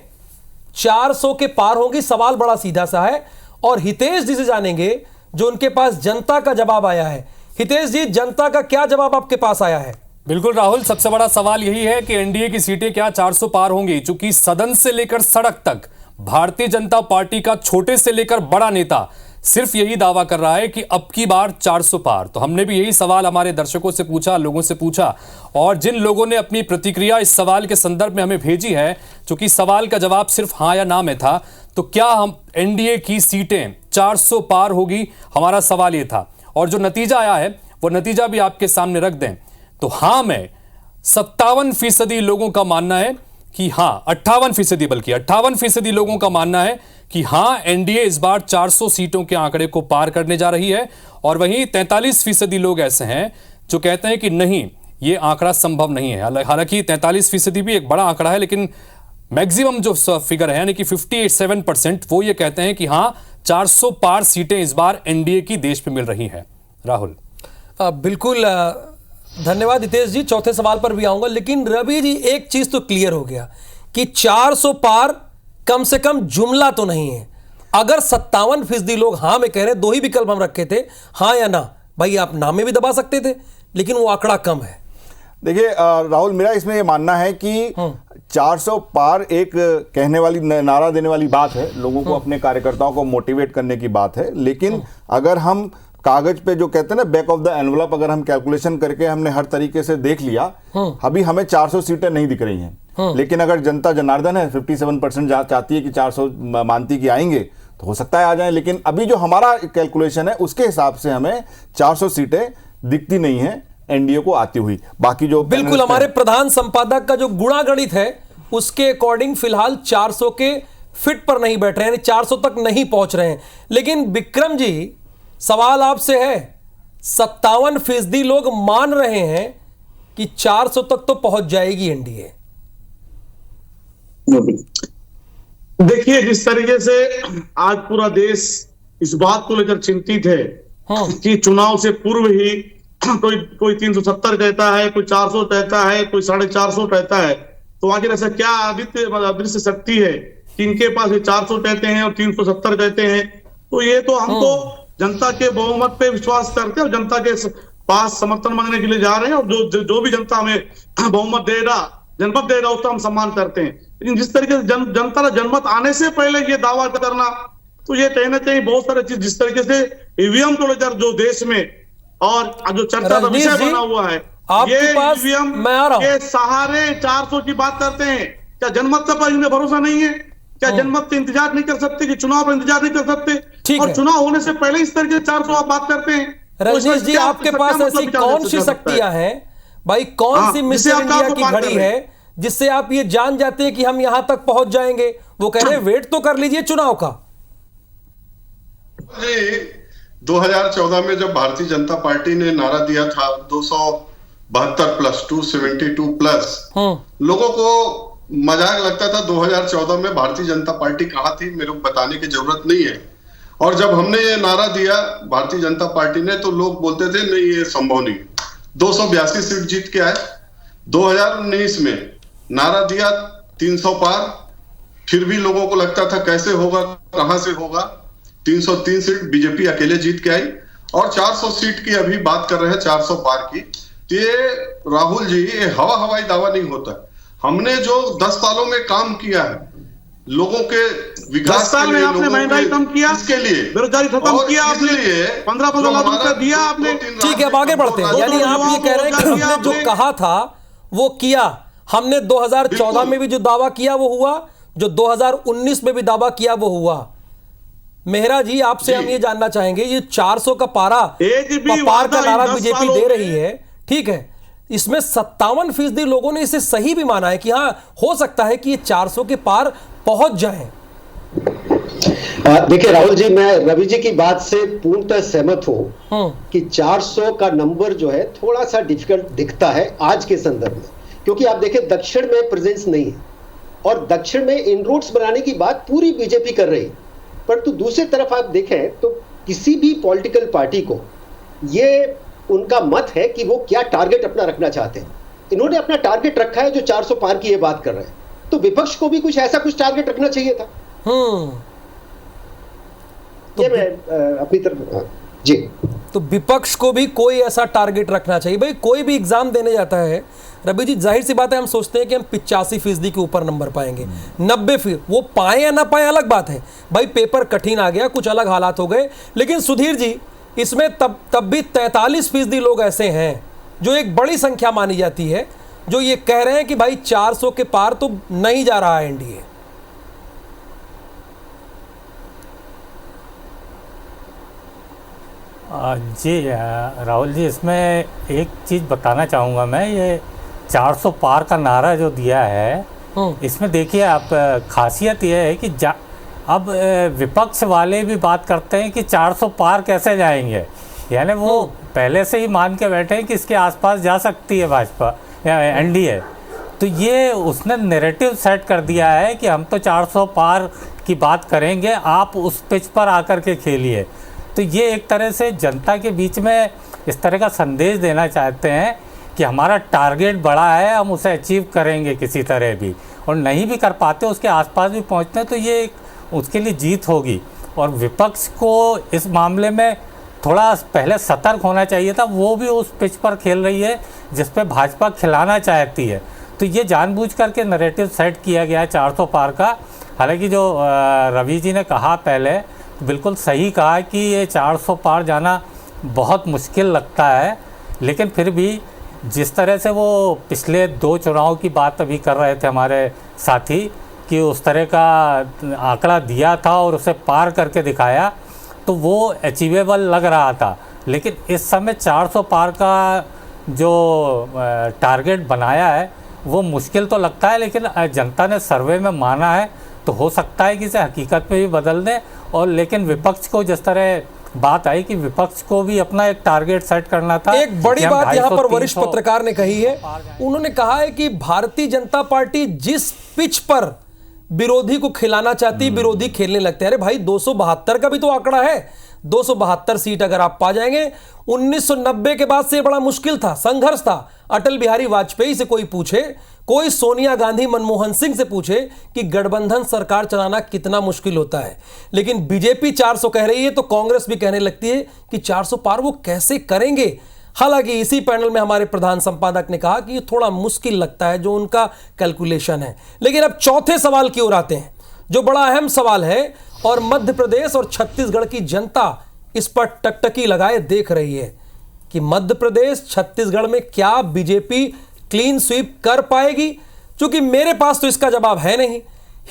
400 के पार होंगी? सवाल बड़ा सीधा सा है और हितेश जी से जानेंगे जो उनके पास जनता का जवाब आया है। हितेश जी, जनता का क्या जवाब आपके पास आया है? बिल्कुल राहुल, सबसे बड़ा सवाल यही है कि एनडीए की सीटें क्या 400 पार होंगी, चूंकि सदन से लेकर सड़क तक भारतीय जनता पार्टी का छोटे से लेकर बड़ा नेता सिर्फ यही दावा कर रहा है कि अब की बार 400 पार। तो हमने भी यही सवाल हमारे दर्शकों से पूछा, लोगों से पूछा, और जिन लोगों ने अपनी प्रतिक्रिया इस सवाल के संदर्भ में हमें भेजी है, चूंकि सवाल का जवाब सिर्फ हाँ या ना में था, तो क्या हम एनडीए की सीटें 400 पार होगी, हमारा सवाल ये था। और जो नतीजा आया है वो नतीजा भी आपके सामने रख दें तो हाँ में 57% लोगों का मानना है कि हाँ, 58% बल्कि 58% लोगों का मानना है कि हाँ, एनडीए इस बार 400 सीटों के आंकड़े को पार करने जा रही है। और वहीं 43% लोग ऐसे हैं जो कहते हैं कि नहीं, ये आंकड़ा संभव नहीं है। हालांकि 43% भी एक बड़ा आंकड़ा है, लेकिन मैक्सिमम जो फिगर है यानी कि 57% वो ये कहते हैं कि हाँ, 400 पार सीटें इस बार एनडीए की देश में मिल रही हैं। राहुल, बिल्कुल धन्यवाद हितेश जी। चौथे सवाल पर भी आऊंगा, लेकिन रवि जी एक चीज तो क्लियर हो गया कि 400 पार कम से कम जुमला तो नहीं है। अगर 57% लोग हाँ में कह रहे हैं, दो ही विकल्प हम रखे थे, हाँ या ना, भाई आप ना में भी दबा सकते थे, लेकिन वो आंकड़ा कम है। देखिए राहुल, मेरा इसमें ये मानना है कि 400 पार एक कहने वाली, नारा देने वाली बात है, लोगों को, अपने कार्यकर्ताओं को मोटिवेट करने की बात है। लेकिन अगर हम कागज पे जो कहते हैं ना, बैक ऑफ द एनवलप, अगर हम कैलकुलेशन करके हमने हर तरीके से देख लिया, अभी हमें 400 सीटें नहीं दिख रही हैं। लेकिन अगर जनता जनार्दन है 57% चाहती है कि 400 मानती कि आएंगे, तो हो सकता है आ जाए। लेकिन अभी जो हमारा कैलकुलेशन है उसके हिसाब से हमें 400 सीटें दिखती नहीं है एनडीए को आती हुई। बाकी जो बिल्कुल हमारे प्रधान संपादक का जो गुणागणित है उसके अकॉर्डिंग फिलहाल 400 के फिट पर नहीं बैठ रहे हैं, 400 तक नहीं पहुंच रहे हैं। लेकिन विक्रम जी, सवाल आपसे है, 57% लोग मान रहे हैं कि 400 तक तो पहुंच जाएगी एनडीए। देखिए, जिस तरीके से आज पूरा देश इस बात को लेकर चिंतित है कि चुनाव से पूर्व ही कोई 370 कहता है, कोई 400 कहता है, कोई 450 कहता है, तो आखिर ऐसा क्या अदृश्य शक्ति है कि इनके पास 400 कहते हैं और 370 कहते हैं? तो ये तो हम तो जनता के बहुमत पे विश्वास करते हैं और जनता के पास समर्थन मांगने के लिए जा रहे हैं, और जो भी जनता हमें बहुमत देगा, जनमत देगा, उसका हम सम्मान करते हैं। लेकिन जिस तरीके से जनता का जनमत आने से पहले ये दावा करना, तो ये कहीं ना कहीं बहुत सारे चीज, जिस तरीके से ईवीएम को लेकर जो देश में और जो चर्चा का विषय बना हुआ है, ये ईवीएम के सहारे 400 की बात करते हैं। क्या जनमत पर इन्हें भरोसा नहीं है? क्या जनमत का इंतजार नहीं कर सकते? कि चुनाव पर इंतजार नहीं कर सकते? और चुनाव होने से पहले इस तरीके से 400 आप बात करते हैं। रजनीश जी, आपके पास ऐसी कौन सी शक्तियां हैं भाई, कौन सी मिस्टर इंडिया की घड़ी है जिससे आप ये जान जाते हैं कि हम यहां तक पहुंच जाएंगे? वो कह रहे हैं वेट तो कर लीजिए चुनाव का। 2014 में जब भारतीय जनता पार्टी ने नारा दिया था 272 प्लस 272 प्लस, लोगों को मजाक लगता था 2014 में भारतीय जनता पार्टी कहां थी, मेरे को बताने की जरूरत नहीं है। और जब हमने ये नारा दिया भारतीय जनता पार्टी ने, तो लोग बोलते थे नहीं, ये संभव नहीं। 282 सीट जीत के आए। 2019 में नारा दिया 300 पार, फिर भी लोगों को लगता था कैसे होगा, कहां से होगा। 303 सीट बीजेपी अकेले जीत के आई, और 400 सीट की अभी बात कर रहे हैं, 400 पार की। तो ये राहुल जी, ये हवाई दावा नहीं होता। हमने जो 10 सालों में काम किया है, लोगों के विकास के लिए, आपने महंगाई कम किया, इसके लिए बेरोजगारी खत्म किया, आपने 15 लाख रुपया दिया आपने। ठीक है, अब आगे बढ़ते हैं। यानी आप ये कह रहे हैं कि हमने जो कहा था वो किया। हमने 2014 में भी जो दावा किया वो हुआ, जो 2019 में भी दावा किया वो हुआ। मेहरा जी, आपसे हम ये जानना चाहेंगे, ये 400 का पार का नारा बीजेपी दे रही है, ठीक है, इसमें 57% लोगों ने इसे सही भी माना है कि हाँ, हो सकता है कि ये 400 के पार पहुंच जाए। देखिए राहुल जी, मैं रवि जी की बात से पूर्णतः सहमत हूं कि 400 का नंबर जो है थोड़ा सा डिफिकल्ट दिखता है आज के संदर्भ में, क्योंकि आप देखें दक्षिण में प्रेजेंस नहीं है, और दक्षिण में इनरूट्स बनाने की बात पूरी बीजेपी कर रही, परंतु दूसरी तरफ आप देखें तो किसी भी पॉलिटिकल पार्टी को ये उनका मत है कि वो क्या टारगेट अपना रखना चाहते हैं। इन्होंने अपना टारगेट रखा है जो 400 पार की ये बात कर रहे हैं, तो विपक्ष को भी कुछ ऐसा कुछ टारगेट रखना चाहिए था। तो ये मैं अपनी तरफ जी। तो विपक्ष को भी कोई ऐसा टारगेट रखना चाहिए। भाई कोई भी एग्जाम देने जाता है रवि जी, जाहिर सी बात है हम सोचते हैं कि हम 85% के ऊपर नंबर पाएंगे, 90%, वो पाए या ना पाए अलग बात है। भाई पेपर कठिन आ गया, कुछ अलग हालात हो गए, लेकिन सुधीर जी इसमें तब भी 43% लोग ऐसे हैं जो एक बड़ी संख्या मानी जाती है, जो ये कह रहे हैं कि भाई 400 के पार तो नहीं जा रहा है एनडीए। जी राहुल जी, इसमें एक चीज़ बताना चाहूँगा मैं, ये 400 पार का नारा जो दिया है, इसमें देखिए आप, खासियत ये है कि अब विपक्ष वाले भी बात करते हैं कि 400 पार कैसे जाएंगे, यानी वो पहले से ही मान के बैठे हैं कि इसके आसपास जा सकती है भाजपा या एनडीए। तो ये उसने नैरेटिव सेट कर दिया है कि हम तो 400 पार की बात करेंगे, आप उस पिच पर आकर के खेलिए। तो ये एक तरह से जनता के बीच में इस तरह का संदेश देना चाहते हैं कि हमारा टारगेट बड़ा है, हम उसे अचीव करेंगे किसी तरह भी, और नहीं भी कर पाते उसके आसपास भी पहुंचते हैं तो ये उसके लिए जीत होगी। और विपक्ष को इस मामले में थोड़ा पहले सतर्क होना चाहिए था, वो भी उस पिच पर खेल रही है जिस पे भाजपा खिलाना चाहती है। तो ये जानबूझ करके नैरेटिव सेट किया गया है 400 पार का। हालांकि जो रवि जी ने कहा पहले, बिल्कुल सही कहा कि ये 400 पार जाना बहुत मुश्किल लगता है, लेकिन फिर भी जिस तरह से वो पिछले 2 चुनाव की बात अभी कर रहे थे हमारे साथी, कि उस तरह का आंकड़ा दिया था और उसे पार करके दिखाया, तो वो अचीवेबल लग रहा था। लेकिन इस समय 400 पार का जो टारगेट बनाया है वो मुश्किल तो लगता है, लेकिन जनता ने सर्वे में माना है, तो हो सकता है कि इसे हकीकत में भी बदल दें। और लेकिन विपक्ष को जिस तरह बात आई कि विपक्ष को भी अपना एक टारगेट सेट करना था। एक बड़ी बात यहाँ पर वरिष्ठ पत्रकार ने कही है, उन्होंने कहा है कि भारतीय जनता पार्टी जिस पिच पर विरोधी को खिलाना चाहती, विरोधी खेलने लगते हैं। अरे भाई 272 का भी तो आंकड़ा है, 272 सीट अगर आप पा जाएंगे। 1990 के बाद से बड़ा मुश्किल था, संघर्ष था। अटल बिहारी वाजपेयी से कोई पूछे, कोई सोनिया गांधी मनमोहन सिंह से पूछे कि गठबंधन सरकार चलाना कितना मुश्किल होता है, लेकिन बीजेपी 400 कह रही है तो कांग्रेस भी कहने लगती है कि 400 पार वो कैसे करेंगे। हालांकि इसी पैनल में हमारे प्रधान संपादक ने कहा कि ये थोड़ा मुश्किल लगता है जो उनका कैलकुलेशन है। लेकिन अब चौथे सवाल की ओर आते हैं, जो बड़ा अहम सवाल है, और मध्य प्रदेश और छत्तीसगढ़ की जनता इस पर टकटकी लगाए देख रही है कि मध्य प्रदेश छत्तीसगढ़ में क्या बीजेपी क्लीन स्वीप कर पाएगी। क्योंकि मेरे पास तो इसका जवाब है नहीं,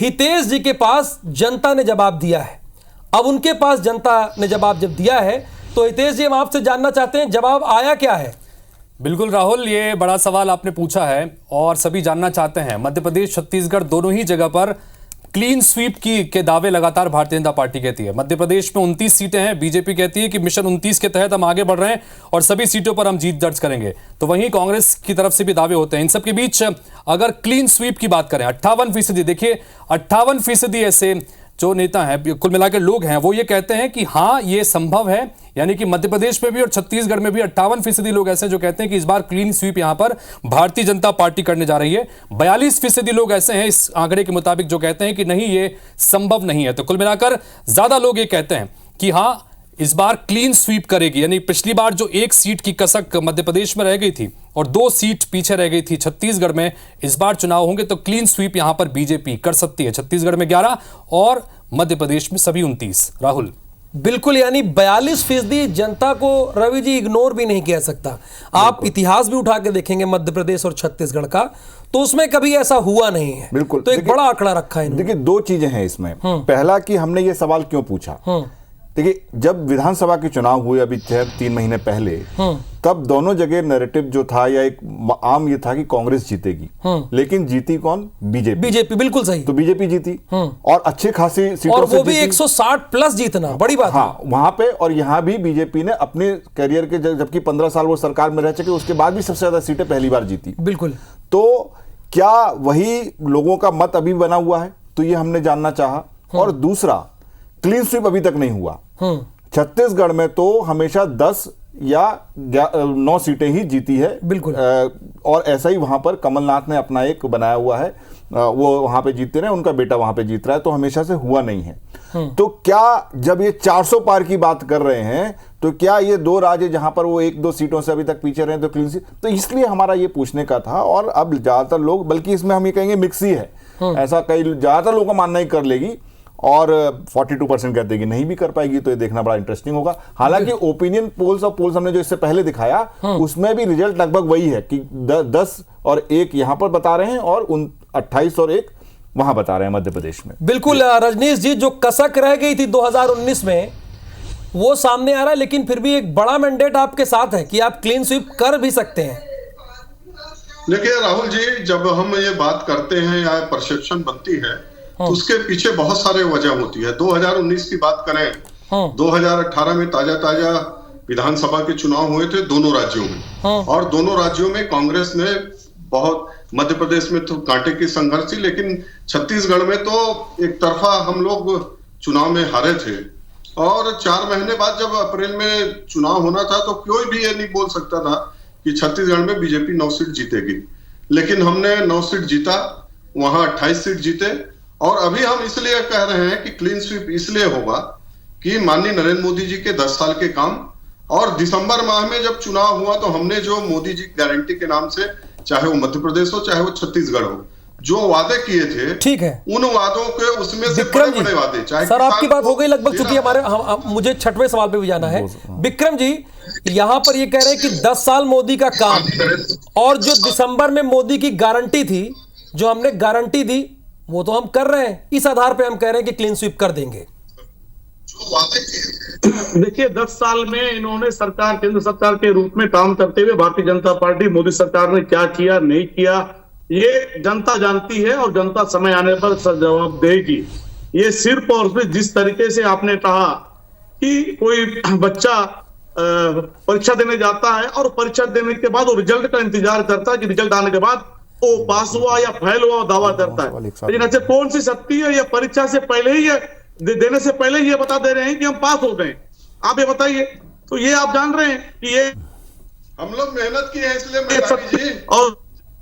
हितेश जी के पास जनता ने जवाब दिया है। अब उनके पास जनता ने जवाब जब दिया है तो हितेश जी हम आपसे जानना चाहते हैं जवाब आया क्या है। बिल्कुल राहुल, ये बड़ा सवाल आपने पूछा है और सभी जानना चाहते हैं। मध्य प्रदेश छत्तीसगढ़ दोनों ही जगह पर क्लीन स्वीप के दावे लगातार भारतीय जनता पार्टी कहती है। मध्य प्रदेश में 29 सीटें हैं, बीजेपी कहती है कि मिशन 29 के तहत हम आगे बढ़ रहे हैं और सभी सीटों पर हम जीत दर्ज करेंगे। तो वहीं कांग्रेस की तरफ से भी दावे होते हैं। इन सब के बीच अगर क्लीन स्वीप की बात करें, 58%, देखिए 58% ऐसे जो नेता हैं, कुल मिलाकर लोग हैं, वो ये कहते हैं कि हाँ ये संभव है। यानी कि मध्य प्रदेश में भी और छत्तीसगढ़ में भी 58% लोग ऐसे जो कहते हैं कि इस बार क्लीन स्वीप यहां पर भारतीय जनता पार्टी करने जा रही है। 42% लोग ऐसे हैं इस आंकड़े के मुताबिक जो कहते हैं कि नहीं ये संभव नहीं है। तो कुल मिलाकर ज्यादा लोग ये कहते हैं कि हाँ इस बार क्लीन स्वीप करेगी। यानी पिछली बार जो 1 सीट की कसक मध्य प्रदेश में रह गई थी और 2 सीट पीछे रह गई थी छत्तीसगढ़ में, इस बार चुनाव होंगे तो क्लीन स्वीप यहां पर बीजेपी कर सकती है। छत्तीसगढ़ में 11 और मध्य प्रदेश में सभी 29। राहुल बिल्कुल, यानी 42% जनता को रवि जी इग्नोर भी नहीं किया सकता। आप इतिहास भी उठा के देखेंगे मध्य प्रदेश और छत्तीसगढ़ का, तो उसमें कभी ऐसा हुआ नहीं है। बिल्कुल, तो एक बड़ा आंकड़ा रखा है। देखिए 2 चीजें हैं इसमें। पहला कि हमने ये सवाल क्यों पूछा, देखिए जब विधानसभा के चुनाव हुए अभी 3 महीने पहले, तब दोनों जगह नैरेटिव जो था या एक आम ये था कि कांग्रेस जीतेगी, लेकिन जीती कौन? बीजेपी। बिल्कुल सही। तो बीजेपी जीती और अच्छे खासी सीटों और से वो भी 160 प्लस जीतना बड़ी बात। हाँ, वहां पे और यहाँ भी बीजेपी ने अपने करियर के, जबकि 15 साल वो सरकार में रह चुके, उसके बाद भी सबसे ज्यादा सीटें पहली बार जीती। बिल्कुल। तो क्या वही लोगों का मत अभी बना हुआ है? तो ये हमने जानना चाहा। और दूसरा, क्लीन स्वीप अभी तक नहीं हुआ। छत्तीसगढ़ में तो हमेशा 10 या 9 सीटें ही जीती है। बिल्कुल। और ऐसा ही वहां पर कमलनाथ ने अपना एक बनाया हुआ है, वो वहां पे जीतते रहे, उनका बेटा वहां पे जीत रहा है, तो हमेशा से हुआ नहीं है। तो क्या जब ये 400 पार की बात कर रहे हैं तो तो क्या ये 2 राज्य जहां पर वो 1-2 सीटों से अभी तक पीछे रहे तो क्लीन स्वीप, तो इसलिए हमारा ये पूछने का था। और अब ज्यादातर लोग, बल्कि इसमें हम ये कहेंगे मिक्स ही है, ऐसा कई ज्यादातर लोगों का मानना ही कर लेगी और 42% कहते हैं कि नहीं भी कर पाएगी। तो ये देखना बड़ा इंटरेस्टिंग होगा। हालांकि ओपिनियन पोल्स और पोल्स हमने जो इससे पहले दिखाया उसमें भी रिजल्ट लगभग वही है कि 10 और 1 यहां पर बता रहे हैं और 28 और 1 वहां बता रहे हैं मध्य प्रदेश में। बिल्कुल रजनीश जी, जो कसक रह गई थी 2019 में वो सामने आ रहा है, लेकिन फिर भी एक बड़ा मैंडेट आपके साथ है कि आप क्लीन स्वीप कर भी सकते हैं। देखिए राहुल जी, जब हम ये बात करते हैं या परसेप्शन बनती है तो उसके पीछे बहुत सारे वजह होती है। 2019 की बात करें, 2018 में ताजा विधानसभा के चुनाव हुए थे दोनों राज्यों में, और दोनों राज्यों में कांग्रेस ने बहुत, मध्य प्रदेश में तो कांटे की संघर्ष थी, लेकिन छत्तीसगढ़ में तो एक तरफा हम लोग चुनाव में हारे थे। और 4 महीने बाद जब अप्रैल में चुनाव होना था तो कोई भी ये नहीं बोल सकता था कि छत्तीसगढ़ में बीजेपी 9 सीट जीतेगी, लेकिन हमने 9 सीट जीता, वहां 28 सीट जीते। और अभी हम इसलिए कह रहे हैं कि क्लीन स्वीप इसलिए होगा कि माननीय नरेंद्र मोदी जी के 10 साल के काम, और दिसंबर माह में जब चुनाव हुआ तो हमने जो मोदी जी गारंटी के नाम से, चाहे वो मध्य प्रदेश हो चाहे वो छत्तीसगढ़ हो, जो वादे किए थे, ठीक है, उन वादों के उसमें से बड़े वादे, चाहे सर आपकी बात हो गई लगभग, चूंकि हमारे मुझे 6वें सवाल पे भी जाना है। विक्रम जी, यहां पर ये कह रहे हैं कि 10 साल मोदी का काम और जो दिसंबर में मोदी की गारंटी थी, जो हमने गारंटी दी वो तो हम कर रहे हैं, इस आधार पे हम कह रहे हैं कि क्लीन स्वीप कर देंगे। देखिए 10 साल में इन्होंने सरकार, केंद्र सरकार के रूप में काम करते हुए भारतीय जनता पार्टी, मोदी सरकार ने क्या किया नहीं किया ये जनता जानती है, और जनता समय आने पर जवाब देगी। ये सिर्फ और सिर्फ जिस तरीके से आपने कहा कि कोई बच्चा परीक्षा देने जाता है और परीक्षा देने के बाद वो रिजल्ट का इंतजार करता है कि रिजल्ट आने के बाद वो पास हुआ या फेल हुआ दावा करता है, लेकिन अच्छा कौन सी शक्ति है, या परीक्षा से पहले ही देने से पहले ये बता दे रहे हैं कि हम पास हो गए। आप ये बताइए, तो ये आप जान रहे हैं कि ये हम लोग मेहनत की है, इसलिए और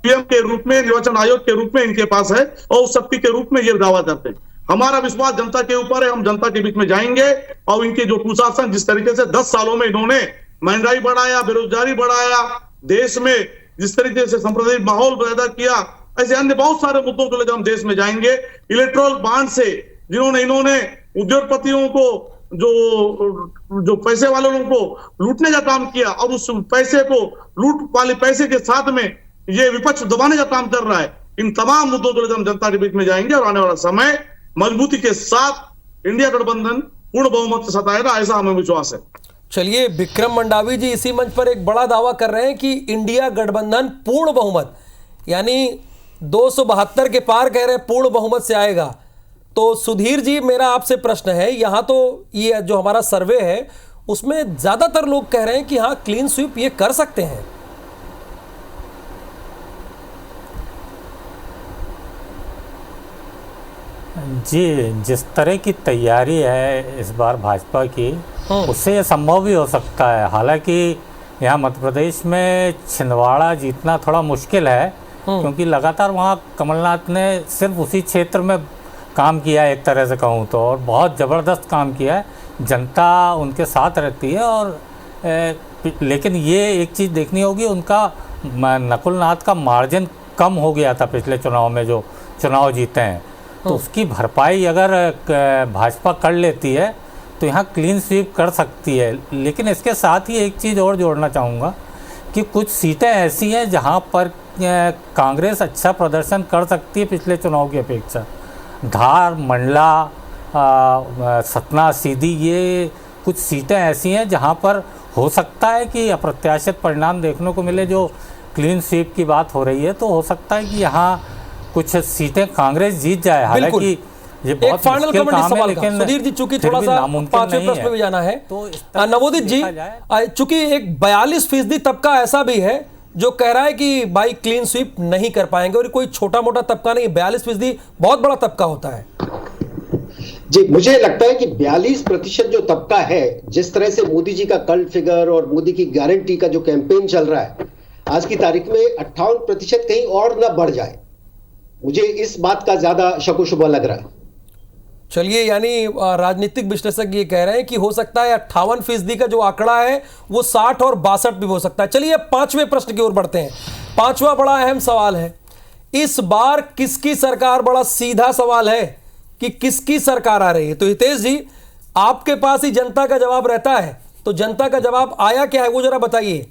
पीएम के रूप में, निर्वाचन आयोग के रूप में इनके पास है, और उस शक्ति के रूप में ये दावा करते हैं। हमारा विश्वास जनता के ऊपर है, हम जनता के बीच में जाएंगे, और इनके जो कुशासन, जिस तरीके से 10 सालों में इन्होंने महंगाई बढ़ाया, बेरोजगारी बढ़ाया, देश में जिस तरीके से सांप्रदायिक माहौल पैदा किया, ऐसे अन्य बहुत सारे मुद्दों को लेकर हम देश में जाएंगे। इलेक्ट्रोल बॉन्ड से जिन्होंने इन्होंने उद्योगपतियों को, जो पैसे वाले लोगों को लूटने का काम किया, और उस पैसे को, लूट वाले पैसे के साथ में ये विपक्ष दबाने का काम कर रहा है, इन तमाम मुद्दों को लेकर हम जनता के बीच में जाएंगे, और आने वाला समय मजबूती के साथ इंडिया गठबंधन पूर्ण बहुमत के साथ आएगा, ऐसा हमें विश्वास है। चलिए, विक्रम मंडावी जी इसी मंच पर एक बड़ा दावा कर रहे हैं कि इंडिया गठबंधन पूर्ण बहुमत, यानी 272 के पार कह रहे हैं, पूर्ण बहुमत से आएगा। तो सुधीर जी, मेरा आपसे प्रश्न है, यहां तो ये जो हमारा सर्वे है उसमें ज्यादातर लोग कह रहे हैं कि हाँ क्लीन स्वीप ये कर सकते हैं। जी, जिस तरह की तैयारी है इस बार भाजपा की, उससे ये संभव भी हो सकता है। हालांकि यहाँ मध्य प्रदेश में छिंदवाड़ा जीतना थोड़ा मुश्किल है, क्योंकि लगातार वहाँ कमलनाथ ने सिर्फ उसी क्षेत्र में काम किया है, एक तरह से कहूँ तो, और बहुत ज़बरदस्त काम किया है, जनता उनके साथ रहती है। और लेकिन ये एक चीज़ देखनी होगी, उनका नकुलनाथ का मार्जिन कम हो गया था पिछले चुनाव में, जो चुनाव जीते हैं, तो उसकी भरपाई अगर भाजपा कर लेती है तो यहाँ क्लीन स्वीप कर सकती है। लेकिन इसके साथ ही एक चीज़ और जोड़ना चाहूँगा कि कुछ सीटें ऐसी हैं जहाँ पर कांग्रेस अच्छा प्रदर्शन कर सकती है पिछले चुनाव की अपेक्षा। धार, मंडला, सतना, सीधी, ये कुछ सीटें ऐसी हैं जहाँ पर हो सकता है कि अप्रत्याशित परिणाम देखने को मिले। जो क्लीन स्वीप की बात हो रही है, तो हो सकता है कि यहाँ कुछ सीटें कांग्रेस जीत जाए। हालांकि ये बहुत मुश्किल काम है, लेकिन सुधीर जी, चूंकि थोड़ा सा 5वें प्रश्न में भी जाना है, तो नवोदित जी, चूंकि एक 42% तबका ऐसा भी है जो कह रहा है कि भाई क्लीन स्वीप नहीं कर पाएंगे, और कोई छोटा मोटा तबका नहीं, 42% बहुत बड़ा तबका होता है। जी, मुझे लगता है कि 42% जो तबका है, जिस तरह से मोदी जी का कल्ट फिगर और मोदी की गारंटी का जो कैंपेन चल रहा है, आज की तारीख में 58% कहीं और ना बढ़ जाए, मुझे इस बात का ज्यादा शको शुबा लग रहा है। चलिए, यानी राजनीतिक विश्लेषक ये कह रहे हैं कि हो सकता है 58% का जो आंकड़ा है वो 60 और 62 भी हो सकता है। चलिए 5वें प्रश्न की ओर बढ़ते हैं। 5वां बड़ा अहम सवाल है, इस बार किसकी सरकार? बड़ा सीधा सवाल है कि किसकी सरकार आ रही है। तो हितेश जी, आपके पास ही जनता का जवाब रहता है, तो जनता का जवाब आया क्या है वो जरा बताइए।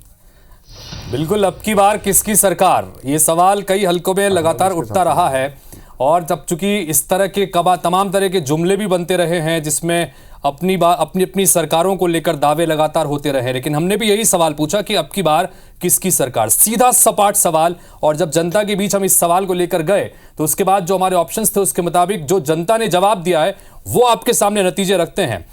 बिल्कुल, अब की बार किसकी सरकार, ये सवाल कई हलकों में लगातार उठता रहा है और जब चूंकि इस तरह के तमाम तरह के जुमले भी बनते रहे हैं जिसमें अपनी सरकारों को लेकर दावे लगातार होते रहे, लेकिन हमने भी यही सवाल पूछा कि अब की बार किसकी सरकार, सीधा सपाट सवाल। और जब जनता के बीच हम इस सवाल को लेकर गए तो उसके बाद जो हमारे ऑप्शंस थे उसके मुताबिक जो जनता ने जवाब दिया है वो आपके सामने नतीजे रखते हैं।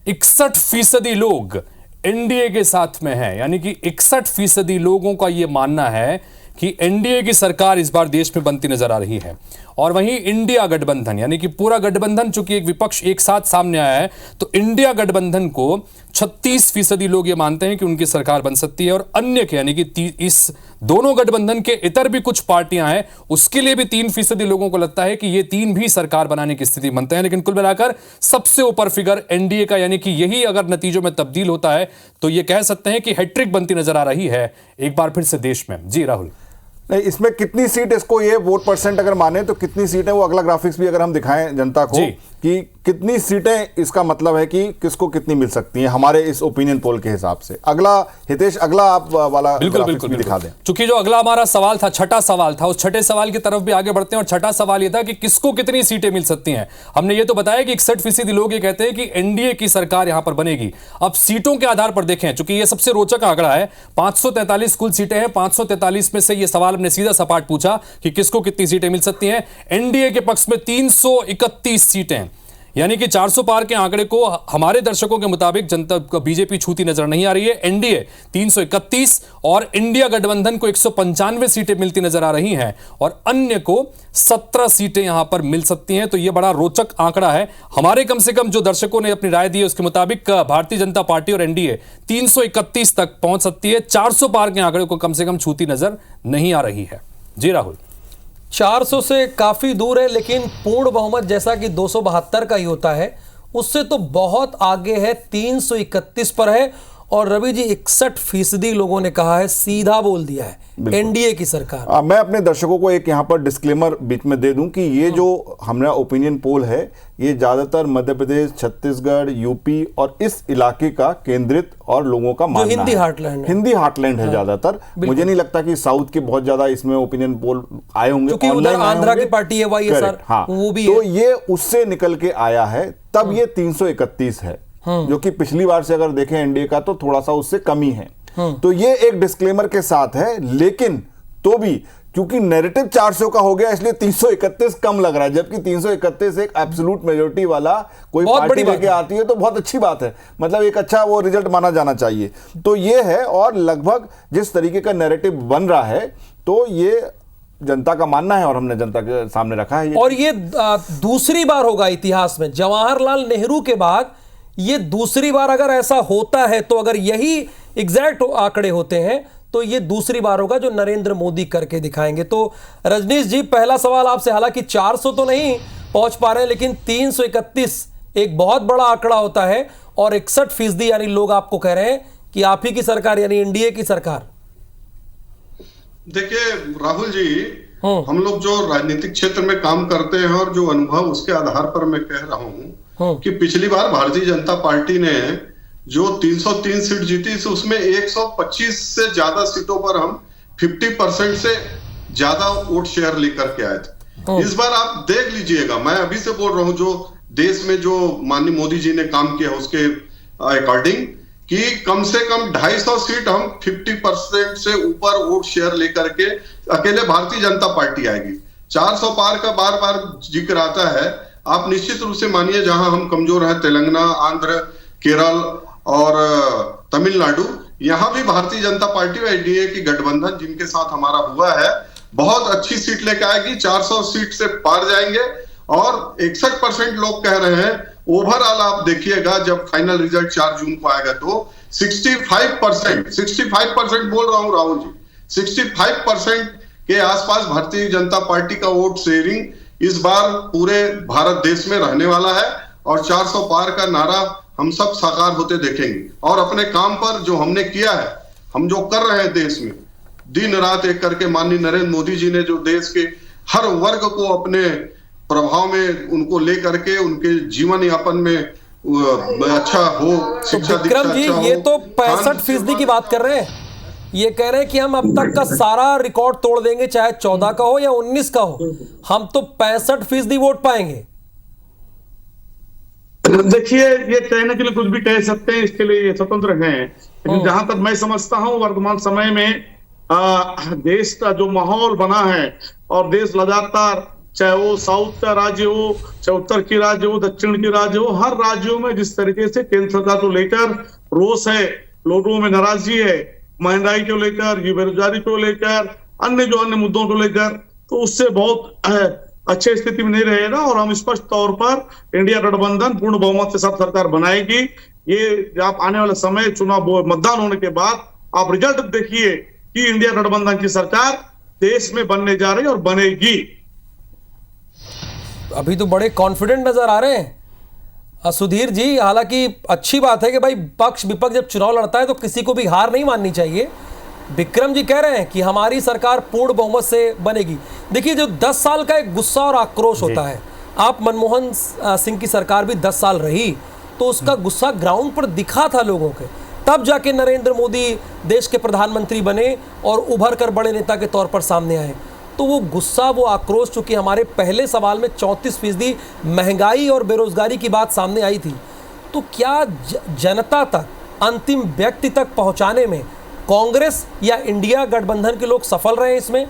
61% लोग एनडीए के साथ में हैं, यानी कि 61% लोगों का यह मानना है कि एनडीए की सरकार इस बार देश में बनती नजर आ रही है। और वहीं इंडिया गठबंधन, यानी कि पूरा गठबंधन, चूंकि एक विपक्ष एक साथ सामने आया है, तो इंडिया गठबंधन को 36% लोग ये मानते हैं कि उनकी सरकार बन सकती है। और अन्य के, यानी कि इस दोनों गठबंधन के इतर भी कुछ पार्टियां हैं, उसके लिए भी 3% लोगों को लगता है कि ये तीन भी सरकार बनाने की स्थिति बनते हैं। लेकिन कुल मिलाकर सबसे ऊपर फिगर एनडीए का, यानी कि यही अगर नतीजों में तब्दील होता है तो ये कह सकते हैं कि हैट्रिक बनती नजर आ रही है एक बार फिर से देश में। जी राहुल। नहीं, इसमें कितनी सीट, इसको ये वोट परसेंट अगर माने तो कितनी सीटें, वो अगला ग्राफिक्स भी अगर हम दिखाएं जनता को कि कितनी सीटें, इसका मतलब है कि किसको कितनी मिल सकती हैं हमारे इस ओपिनियन पोल के हिसाब से। अगला हितेश, अगला आप वाला ग्राफिक्स भी दिखा दें। चूंकि जो अगला हमारा सवाल था, छठा सवाल था, उस छठे सवाल की तरफ भी आगे बढ़ते हैं। और छठा सवाल यह था कि किसको कितनी सीटें मिल सकती हैं। हमने ये तो बताया कि 61% लोग ये कहते हैं कि एनडीए की सरकार यहां पर बनेगी। अब सीटों के आधार पर देखें, चूंकि यह सबसे रोचक आंकड़ा है, 543 कुल सीटें हैं, 543 में से यह सवाल हमने सीधा सपाट पूछा कि किसको कितनी सीटें मिल सकती हैं। एनडीए के पक्ष में 331 सीटें, यानी कि 400 पार के आंकड़े को हमारे दर्शकों के मुताबिक जनता बीजेपी छूती नजर नहीं आ रही है। एनडीए 331 और इंडिया गठबंधन को 195 सीटें मिलती नजर आ रही हैं और अन्य को 17 सीटें यहां पर मिल सकती हैं। तो यह बड़ा रोचक आंकड़ा है। हमारे कम से कम जो दर्शकों ने अपनी राय दी है उसके मुताबिक भारतीय जनता पार्टी और एनडीए 331 तक पहुंच सकती है। 400 पार के आंकड़े को कम से कम छूती नजर नहीं आ रही है। जी राहुल। 400 से काफी दूर है, लेकिन पूर्ण बहुमत जैसा कि 272 का ही होता है उससे तो बहुत आगे है, 331 पर है। और रवि जी, 61% लोगों ने कहा है, सीधा बोल दिया है एनडीए की सरकार। मैं अपने दर्शकों को एक यहाँ पर डिस्क्लेमर बीच में दे दूं कि ये जो हमारा ओपिनियन पोल है ये ज्यादातर मध्य प्रदेश, छत्तीसगढ़, यूपी और इस इलाके का केंद्रित और लोगों का मानना है। हिंदी हार्टलैंड है ज्यादातर। मुझे नहीं लगता कि साउथ के बहुत ज्यादा इसमें ओपिनियन पोल आए होंगे, क्योंकि उधर आंध्रा की पार्टी है वाईएसआर, वो भी तो ये उससे निकल के आया है, तब ये 331 है, जो कि पिछली बार से अगर देखें एनडीए का तो थोड़ा सा उससे कमी है। तो ये एक डिस्क्लेमर के साथ है, लेकिन तो भी क्योंकि नैरेटिव 400 का हो गया इसलिए 331 कम लग रहा है, जबकि 331 एक एब्सोल्यूट मेजोरिटी वाला कोई पार्टी लेके आती है तो बहुत अच्छी बात है, मतलब एक अच्छा वो रिजल्ट माना जाना चाहिए। तो ये है, और लगभग जिस तरीके का नैरेटिव बन रहा है तो ये जनता का मानना है और हमने जनता के सामने रखा है। और ये दूसरी बार होगा इतिहास में, जवाहरलाल नेहरू के बाद ये दूसरी बार अगर ऐसा होता है, तो अगर यही एग्जैक्ट आंकड़े होते हैं तो ये दूसरी बार होगा जो नरेंद्र मोदी करके दिखाएंगे। तो रजनीश जी, पहला सवाल आपसे, हालांकि 400 तो नहीं पहुंच पा रहे हैं, लेकिन 331 एक बहुत बड़ा आंकड़ा होता है और 61% यानी लोग आपको कह रहे हैं कि आप ही की सरकार, यानी एनडीए की सरकार। देखिए राहुल जी, हम लोग जो राजनीतिक क्षेत्र में काम करते हैं और जो अनुभव, उसके आधार पर मैं कह रहा हूं कि पिछली बार भारतीय जनता पार्टी ने जो 303 सीट जीती, उसमें 125 से ज्यादा सीटों पर हम 50% से ज्यादा वोट शेयर लेकर के आए थे। इस बार आप देख लीजिएगा, मैं अभी से बोल रहा हूं, जो देश में जो माननीय मोदी जी ने काम किया उसके अकॉर्डिंग कि कम से कम 250 सीट हम 50% से ऊपर वोट शेयर लेकर के अकेले भारतीय जनता पार्टी आएगी। 400 पार का बार बार जिक्र आता है, आप निश्चित रूप से मानिए जहां हम कमजोर हैं, तेलंगाना, आंध्र, केरल और तमिलनाडु, यहां भी भारतीय जनता पार्टी और एनडीए की गठबंधन जिनके साथ हमारा हुआ है बहुत अच्छी सीट लेकर आएगी, 400 सीट से पार जाएंगे। और 61% लोग कह रहे हैं, ओवरऑल आप देखिएगा जब फाइनल रिजल्ट 4 जून को आएगा तो 65% बोल रहा हूं राहुल जी, 65% के आसपास भारतीय जनता पार्टी का वोट शेयरिंग इस बार पूरे भारत देश में रहने वाला है और 400 पार का नारा हम सब साकार होते देखेंगे। और अपने काम पर जो हमने किया है, हम जो कर रहे हैं देश में, दिन रात एक करके माननीय नरेंद्र मोदी जी ने जो देश के हर वर्ग को अपने प्रभाव में उनको लेकर के उनके जीवन यापन में अच्छा हो, शिक्षा दीक्षा विक्रम जी, अच्छा ये हो, तो 65% की बात कर रहे हैं। ये कह रहे हैं कि हम अब तक का सारा रिकॉर्ड तोड़ देंगे, चाहे 14 का हो या 19 का हो, हम तो 65% वोट पाएंगे। देखिए, ये कहने के लिए कुछ भी कह सकते हैं, इसके लिए ये स्वतंत्र हैं, लेकिन जहां तक मैं समझता हूं वर्तमान समय में देश का जो माहौल बना है और देश लगातार, चाहे वो साउथ का राज्य हो, चाहे उत्तर की राज्य हो, दक्षिण की राज्य हो, हर राज्यों में जिस तरीके से केंद्र सरकार को लेकर रोष है, लोगों में नाराजगी है, महंगाई को लेकर, बेरोजगारी को लेकर, अन्य मुद्दों को लेकर, तो उससे बहुत अच्छे स्थिति में नहीं रहेगा। और हम स्पष्ट तौर पर इंडिया गठबंधन पूर्ण बहुमत के साथ सरकार बनाएगी। ये आप आने वाले समय चुनाव मतदान होने के बाद आप रिजल्ट देखिए कि इंडिया गठबंधन की सरकार देश में बनने जा रही है और बनेगी। अभी तो बड़े कॉन्फिडेंट नजर आ रहे हैं सुधीर जी। हालांकि अच्छी बात है कि भाई पक्ष विपक्ष जब चुनाव लड़ता है तो किसी को भी हार नहीं माननी चाहिए। विक्रम जी कह रहे हैं कि हमारी सरकार पूर्ण बहुमत से बनेगी। देखिए, जो 10 साल का एक गुस्सा और आक्रोश होता है, आप मनमोहन सिंह की सरकार भी 10 साल रही तो उसका गुस्सा ग्राउंड पर दिखा था लोगों के, तब जाके नरेंद्र मोदी देश के प्रधानमंत्री बने और उभर कर बड़े नेता के तौर पर सामने आए। तो वो गुस्सा, वो आक्रोश, चूंकि हमारे पहले सवाल में 34% महंगाई और बेरोजगारी की बात सामने आई थी, तो क्या जनता तक, अंतिम व्यक्ति तक पहुंचाने में कांग्रेस या इंडिया गठबंधन के लोग सफल रहे इसमें?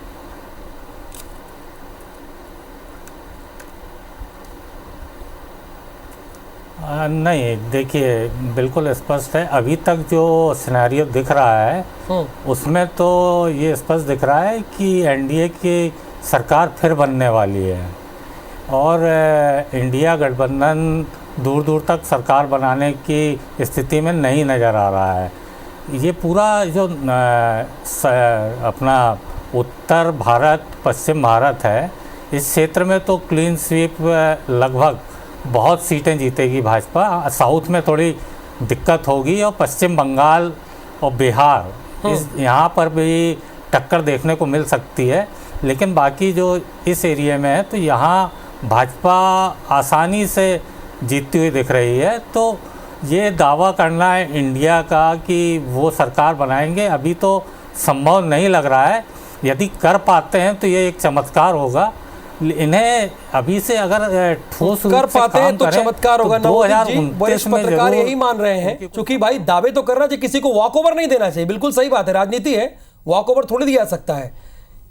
नहीं, देखिए, बिल्कुल स्पष्ट है। अभी तक जो सिनेरियो दिख रहा है उसमें तो ये स्पष्ट दिख रहा है कि एनडीए की सरकार फिर बनने वाली है और इंडिया गठबंधन दूर दूर तक सरकार बनाने की स्थिति में नहीं नज़र आ रहा है। ये पूरा जो अपना उत्तर भारत, पश्चिम भारत है, इस क्षेत्र में तो क्लीन स्वीप लगभग बहुत सीटें जीतेगी भाजपा। साउथ में थोड़ी दिक्कत होगी और पश्चिम बंगाल और बिहार, यहाँ पर भी टक्कर देखने को मिल सकती है। लेकिन बाकी जो इस एरिया में है तो यहाँ भाजपा आसानी से जीतती हुई दिख रही है। तो ये दावा करना है इंडिया का कि वो सरकार बनाएंगे, अभी तो संभव नहीं लग रहा है। यदि कर पाते हैं तो ये एक चमत्कार होगा। इन्हें अभी से अगर ठोस कर पाते हैं तो चमत्कार होगा। वरिष्ठ पत्रकार यही मान रहे हैं, क्योंकि भाई दावे तो कर रहा है किसी को वॉक ओवर नहीं देना चाहिए। बिल्कुल सही बात है, राजनीति है, वॉक ओवर थोड़ी दिया सकता है।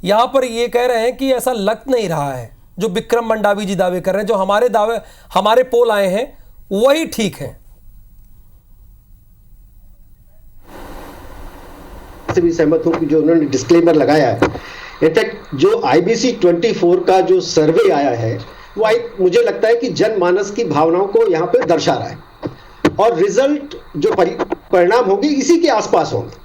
यहां पर ये कह रहे हैं कि ऐसा लग नहीं रहा है जो विक्रम मंडावी जी दावे कर रहे हैं। जो हमारे दावे, हमारे पोल आए हैं वही ठीक है। से भी सहमत हूं कि जो उन्होंने डिस्क्लेमर लगाया है। इनफैक्ट जो IBC 24 का जो सर्वे आया है वो मुझे लगता है कि जनमानस की भावनाओं को यहाँ पे दर्शा रहा है और रिजल्ट जो परिणाम होंगे इसी के आसपास होंगे।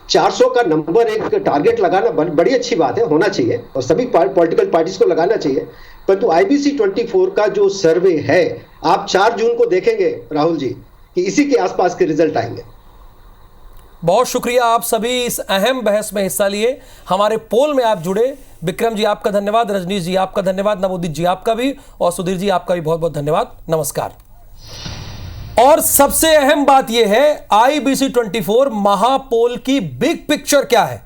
400 का नंबर एक टारगेट लगाना बड़ी अच्छी बात है, होना चाहिए और सभी पॉलिटिकल पार्टीज को लगाना चाहिए। परंतु IBC 24 का जो सर्वे है, आप 4 जून को देखेंगे राहुल जी कि इसी के आसपास के रिजल्ट आएंगे। बहुत शुक्रिया आप सभी इस अहम बहस में हिस्सा लिए, हमारे पोल में आप जुड़े। विक्रम जी आपका धन्यवाद, रजनीश जी आपका धन्यवाद, नवोदित जी आपका भी, और सुधीर जी आपका भी बहुत बहुत धन्यवाद। नमस्कार। और सबसे अहम बात यह है, IBC 24 महापोल की बिग पिक्चर क्या है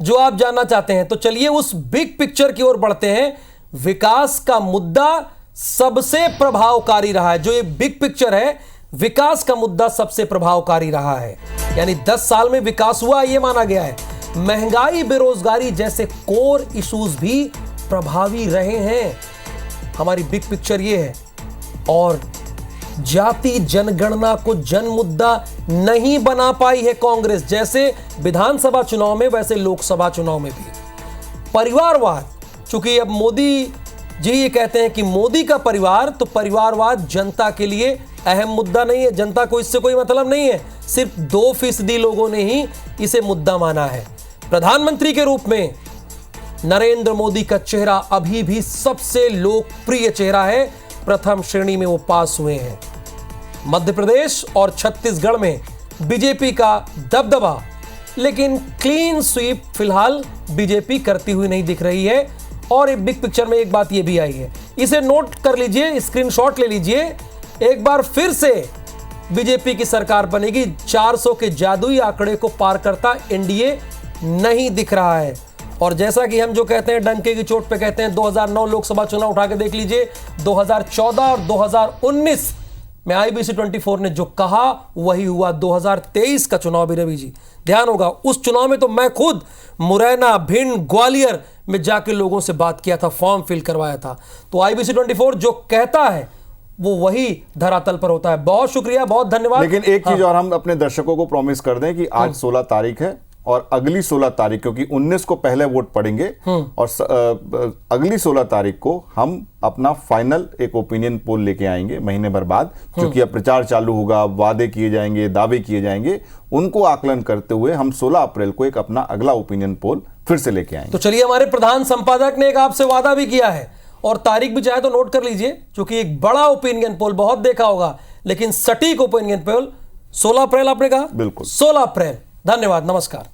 जो आप जानना चाहते हैं, तो चलिए उस बिग पिक्चर की ओर बढ़ते हैं। विकास का मुद्दा सबसे प्रभावकारी रहा है। जो ये बिग पिक्चर है, विकास का मुद्दा सबसे प्रभावकारी रहा है, यानी 10 साल में विकास हुआ ये माना गया है। महंगाई, बेरोजगारी जैसे कोर इश्यूज भी प्रभावी रहे हैं। हमारी बिग पिक्चर ये है। और जाति जनगणना को जन मुद्दा नहीं बना पाई है कांग्रेस, जैसे विधानसभा चुनाव में वैसे लोकसभा चुनाव में भी। परिवारवाद, चूंकि अब मोदी जी ये कहते हैं कि मोदी का परिवार, तो परिवारवाद जनता के लिए अहम मुद्दा नहीं है। जनता को इससे कोई मतलब नहीं है, सिर्फ 2% लोगों ने ही इसे मुद्दा माना है। प्रधानमंत्री के रूप में नरेंद्र मोदी का चेहरा अभी भी सबसे लोकप्रिय चेहरा है, प्रथम श्रेणी में वो पास हुए हैं। मध्य प्रदेश और छत्तीसगढ़ में बीजेपी का दबदबा, लेकिन क्लीन स्वीप फिलहाल बीजेपी करती हुई नहीं दिख रही है। और एक बिग पिक्चर में एक बात यह भी आई है, इसे नोट कर लीजिए, स्क्रीनशॉट ले लीजिए, एक बार फिर से बीजेपी की सरकार बनेगी। 400 के जादुई आंकड़े को पार करता एनडीए नहीं दिख रहा है। और जैसा कि हम जो कहते हैं, डंके की चोट पे कहते हैं, 2009 लोकसभा चुनाव उठा के देख लीजिए, 2014 और 2019 में IBC 24 ने जो कहा वही हुआ। 2023 का चुनाव भी रवि जी ध्यान होगा, उस चुनाव में तो मैं खुद मुरैना, भिंड, ग्वालियर में जाके लोगों से बात किया था, फॉर्म फिल करवाया था। तो IBC 24 जो कहता है वो वही धरातल पर होता है। बहुत शुक्रिया, बहुत धन्यवाद। लेकिन एक चीज और हम अपने दर्शकों को प्रॉमिस कर दें कि आज 16 तारीख है और अगली 16 तारीख, क्योंकि 19 को पहले वोट पड़ेंगे और अगली 16 तारीख को हम अपना फाइनल एक ओपिनियन पोल लेके आएंगे महीने भर बाद, क्योंकि अब प्रचार चालू होगा, वादे किए जाएंगे, दावे किए जाएंगे, उनको आकलन करते हुए हम 16 अप्रैल को एक अपना अगला ओपिनियन पोल फिर से लेके आएंगे। तो चलिए, हमारे प्रधान संपादक ने एक आपसे वादा भी किया है और तारीख भी चाहे तो नोट कर लीजिए, क्योंकि एक बड़ा ओपिनियन पोल बहुत देखा होगा, लेकिन सटीक ओपिनियन पोल 16 अप्रैल आपने कहा? बिल्कुल 16 अप्रैल। धन्यवाद, नमस्कार।